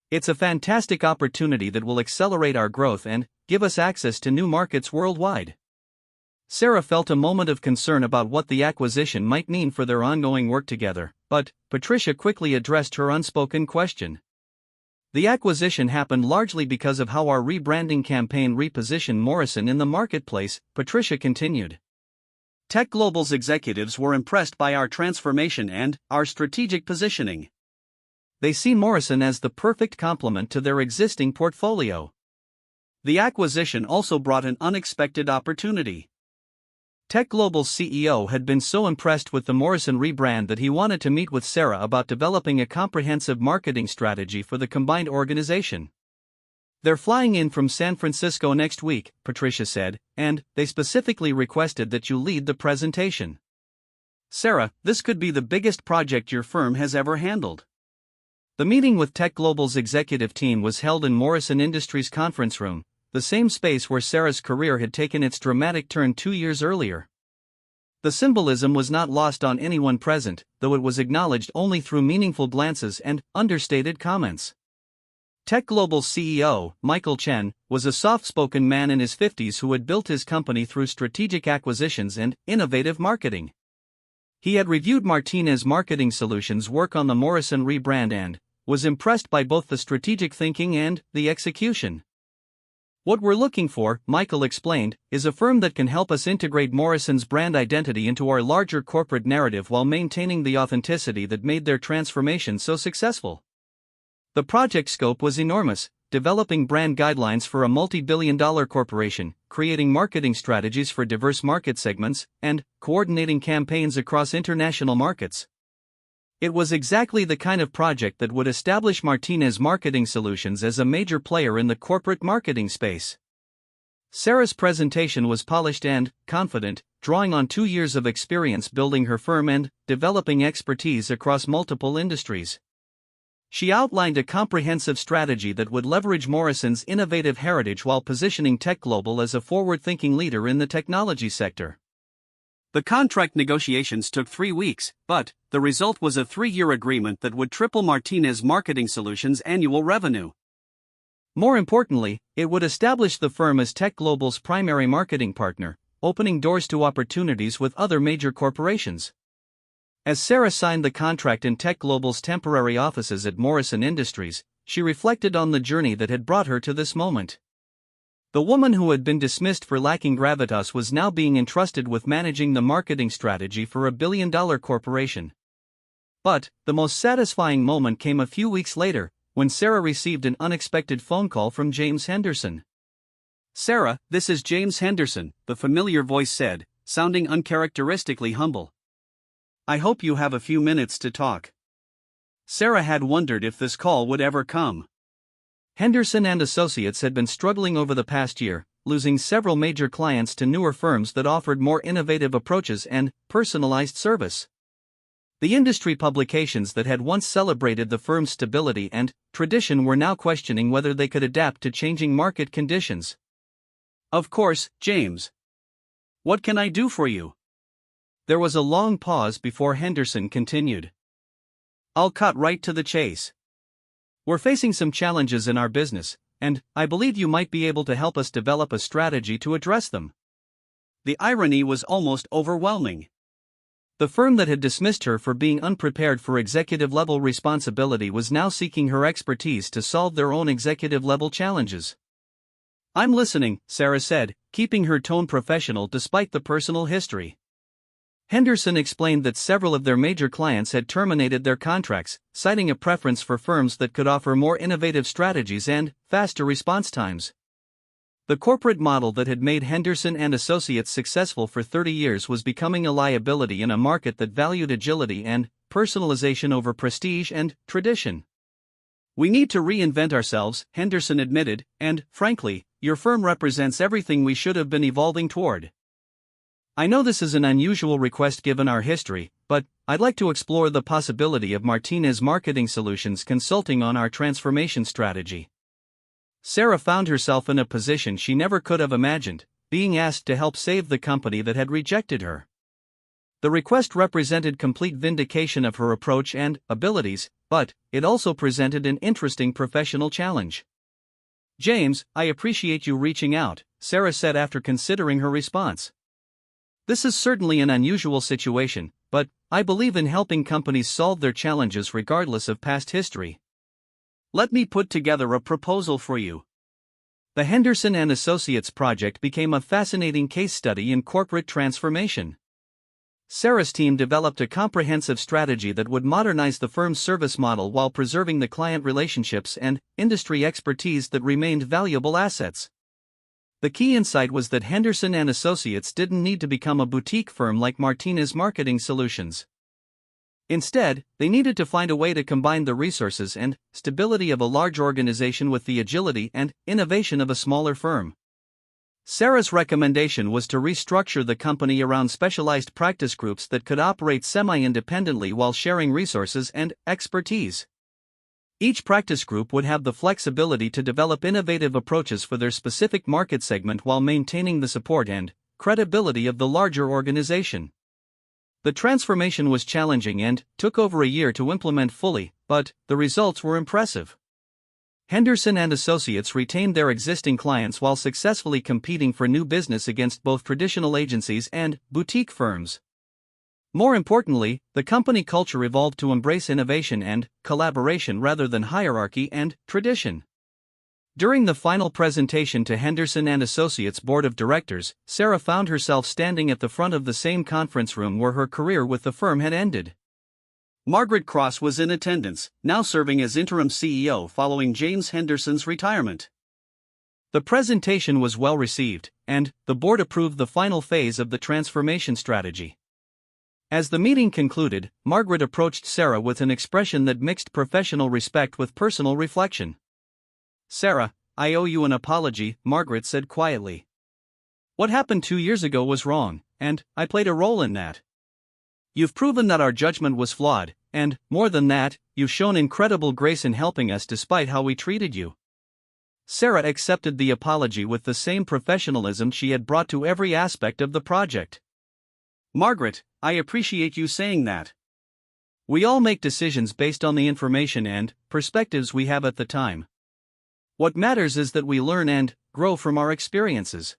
It's a fantastic opportunity that will accelerate our growth and give us access to new markets worldwide." Sarah felt a moment of concern about what the acquisition might mean for their ongoing work together, but Patricia quickly addressed her unspoken question. "The acquisition happened largely because of how our rebranding campaign repositioned Morrison in the marketplace," Patricia continued. "Tech Global's executives were impressed by our transformation and our strategic positioning. They see Morrison as the perfect complement to their existing portfolio. The acquisition also brought an unexpected opportunity. Tech Global's CEO had been so impressed with the Morrison rebrand that he wanted to meet with Sarah about developing a comprehensive marketing strategy for the combined organization. They're flying in from San Francisco next week," Patricia said, "and they specifically requested that you lead the presentation. Sarah, this could be the biggest project your firm has ever handled." The meeting with Tech Global's executive team was held in Morrison Industries' conference room, the same space where Sarah's career had taken its dramatic turn 2 years earlier. The symbolism was not lost on anyone present, though it was acknowledged only through meaningful glances and understated comments. Tech Global's CEO, Michael Chen, was a soft-spoken man in his 50s who had built his company through strategic acquisitions and innovative marketing. He had reviewed Martinez Marketing Solutions' work on the Morrison rebrand and was impressed by both the strategic thinking and the execution. "What we're looking for," Michael explained, "is a firm that can help us integrate Morrison's brand identity into our larger corporate narrative while maintaining the authenticity that made their transformation so successful." The project scope was enormous, developing brand guidelines for a multi-billion-dollar corporation, creating marketing strategies for diverse market segments, and coordinating campaigns across international markets. It was exactly the kind of project that would establish Martinez Marketing Solutions as a major player in the corporate marketing space. Sarah's presentation was polished and confident, drawing on 2 years of experience building her firm and developing expertise across multiple industries. She outlined a comprehensive strategy that would leverage Morrison's innovative heritage while positioning Tech Global as a forward-thinking leader in the technology sector. The contract negotiations took 3 weeks, but the result was a 3-year agreement that would triple Martinez Marketing Solutions' annual revenue. More importantly, it would establish the firm as Tech Global's primary marketing partner, opening doors to opportunities with other major corporations. As Sarah signed the contract in Tech Global's temporary offices at Morrison Industries, she reflected on the journey that had brought her to this moment. The woman who had been dismissed for lacking gravitas was now being entrusted with managing the marketing strategy for a billion-dollar corporation. But the most satisfying moment came a few weeks later, when Sarah received an unexpected phone call from James Henderson. "Sarah, this is James Henderson," the familiar voice said, sounding uncharacteristically humble. "I hope you have a few minutes to talk." Sarah had wondered if this call would ever come. Henderson and Associates had been struggling over the past year, losing several major clients to newer firms that offered more innovative approaches and personalized service. The industry publications that had once celebrated the firm's stability and tradition were now questioning whether they could adapt to changing market conditions. "Of course, James. What can I do for you?" There was a long pause before Henderson continued. "I'll cut right to the chase. We're facing some challenges in our business, and I believe you might be able to help us develop a strategy to address them." The irony was almost overwhelming. The firm that had dismissed her for being unprepared for executive-level responsibility was now seeking her expertise to solve their own executive-level challenges. "I'm listening," Sarah said, keeping her tone professional despite the personal history. Henderson explained that several of their major clients had terminated their contracts, citing a preference for firms that could offer more innovative strategies and faster response times. The corporate model that had made Henderson and Associates successful for 30 years was becoming a liability in a market that valued agility and personalization over prestige and tradition. "We need to reinvent ourselves," Henderson admitted, "and, frankly, your firm represents everything we should have been evolving toward. I know this is an unusual request given our history, but I'd like to explore the possibility of Martinez Marketing Solutions consulting on our transformation strategy." Sarah found herself in a position she never could have imagined, being asked to help save the company that had rejected her. The request represented complete vindication of her approach and abilities, but it also presented an interesting professional challenge. "James, I appreciate you reaching out," Sarah said after considering her response. "This is certainly an unusual situation, but I believe in helping companies solve their challenges regardless of past history. Let me put together a proposal for you." The Henderson and Associates project became a fascinating case study in corporate transformation. Sarah's team developed a comprehensive strategy that would modernize the firm's service model while preserving the client relationships and industry expertise that remained valuable assets. The key insight was that Henderson and Associates didn't need to become a boutique firm like Martinez Marketing Solutions. Instead, they needed to find a way to combine the resources and stability of a large organization with the agility and innovation of a smaller firm. Sarah's recommendation was to restructure the company around specialized practice groups that could operate semi-independently while sharing resources and expertise. Each practice group would have the flexibility to develop innovative approaches for their specific market segment while maintaining the support and credibility of the larger organization. The transformation was challenging and took over a year to implement fully, but the results were impressive. Henderson and Associates retained their existing clients while successfully competing for new business against both traditional agencies and boutique firms. More importantly, the company culture evolved to embrace innovation and collaboration rather than hierarchy and tradition. During the final presentation to Henderson and Associates Board of Directors, Sarah found herself standing at the front of the same conference room where her career with the firm had ended. Margaret Cross was in attendance, now serving as interim CEO following James Henderson's retirement. The presentation was well received, and the board approved the final phase of the transformation strategy. As the meeting concluded, Margaret approached Sarah with an expression that mixed professional respect with personal reflection. "Sarah, I owe you an apology," Margaret said quietly. "What happened 2 years ago was wrong, and I played a role in that. You've proven that our judgment was flawed, and, more than that, you've shown incredible grace in helping us despite how we treated you." Sarah accepted the apology with the same professionalism she had brought to every aspect of the project. "Margaret, I appreciate you saying that. We all make decisions based on the information and perspectives we have at the time. What matters is that we learn and grow from our experiences."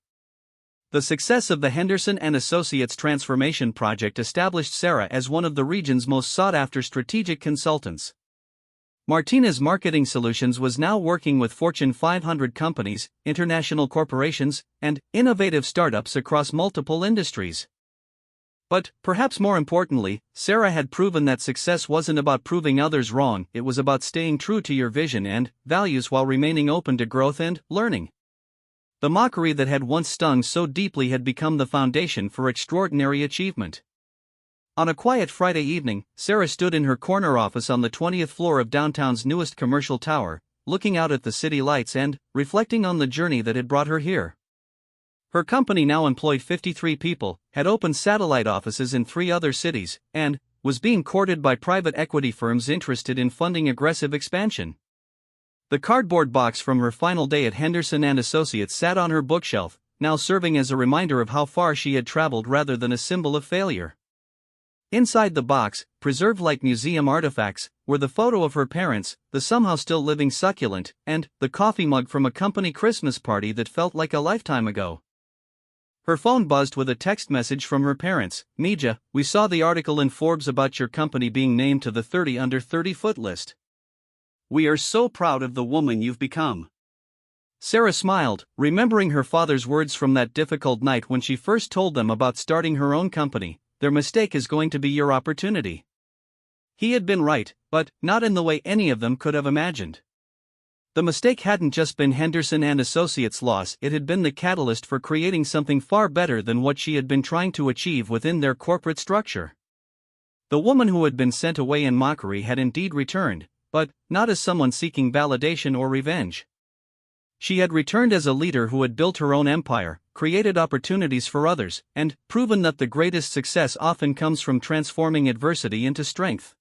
The success of the Henderson and Associates transformation project established Sarah as one of the region's most sought-after strategic consultants. Martinez Marketing Solutions was now working with Fortune 500 companies, international corporations, and innovative startups across multiple industries. But, perhaps more importantly, Sarah had proven that success wasn't about proving others wrong, it was about staying true to your vision and values while remaining open to growth and learning. The mockery that had once stung so deeply had become the foundation for extraordinary achievement. On a quiet Friday evening, Sarah stood in her corner office on the 20th floor of downtown's newest commercial tower, looking out at the city lights and reflecting on the journey that had brought her here. Her company now employed 53 people, had opened satellite offices in 3 other cities, and was being courted by private equity firms interested in funding aggressive expansion. The cardboard box from her final day at Henderson and Associates sat on her bookshelf, now serving as a reminder of how far she had traveled rather than a symbol of failure. Inside the box, preserved like museum artifacts, were the photo of her parents, the somehow still living succulent, and the coffee mug from a company Christmas party that felt like a lifetime ago. Her phone buzzed with a text message from her parents. "Mija, we saw the article in Forbes about your company being named to the 30 under 30-foot list. We are so proud of the woman you've become." Sarah smiled, remembering her father's words from that difficult night when she first told them about starting her own company. "Their mistake is going to be your opportunity." He had been right, but not in the way any of them could have imagined. The mistake hadn't just been Henderson and Associates' loss, it had been the catalyst for creating something far better than what she had been trying to achieve within their corporate structure. The woman who had been sent away in mockery had indeed returned, but not as someone seeking validation or revenge. She had returned as a leader who had built her own empire, created opportunities for others, and proven that the greatest success often comes from transforming adversity into strength.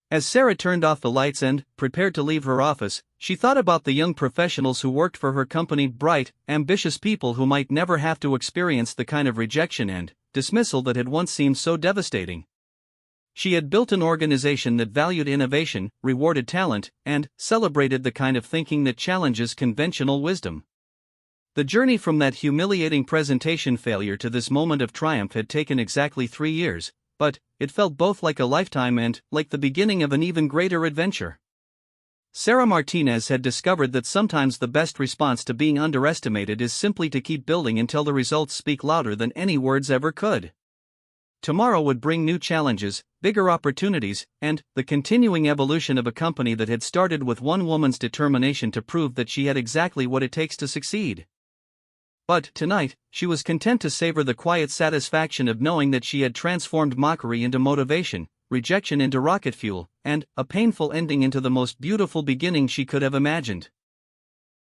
As Sarah turned off the lights and prepared to leave her office, she thought about the young professionals who worked for her company, bright, ambitious people who might never have to experience the kind of rejection and dismissal that had once seemed so devastating. She had built an organization that valued innovation, rewarded talent, and celebrated the kind of thinking that challenges conventional wisdom. The journey from that humiliating presentation failure to this moment of triumph had taken exactly 3 years, but it felt both like a lifetime and like the beginning of an even greater adventure. Sarah Martinez had discovered that sometimes the best response to being underestimated is simply to keep building until the results speak louder than any words ever could. Tomorrow would bring new challenges, bigger opportunities, and the continuing evolution of a company that had started with one woman's determination to prove that she had exactly what it takes to succeed. But tonight, she was content to savor the quiet satisfaction of knowing that she had transformed mockery into motivation, rejection into rocket fuel, and a painful ending into the most beautiful beginning she could have imagined.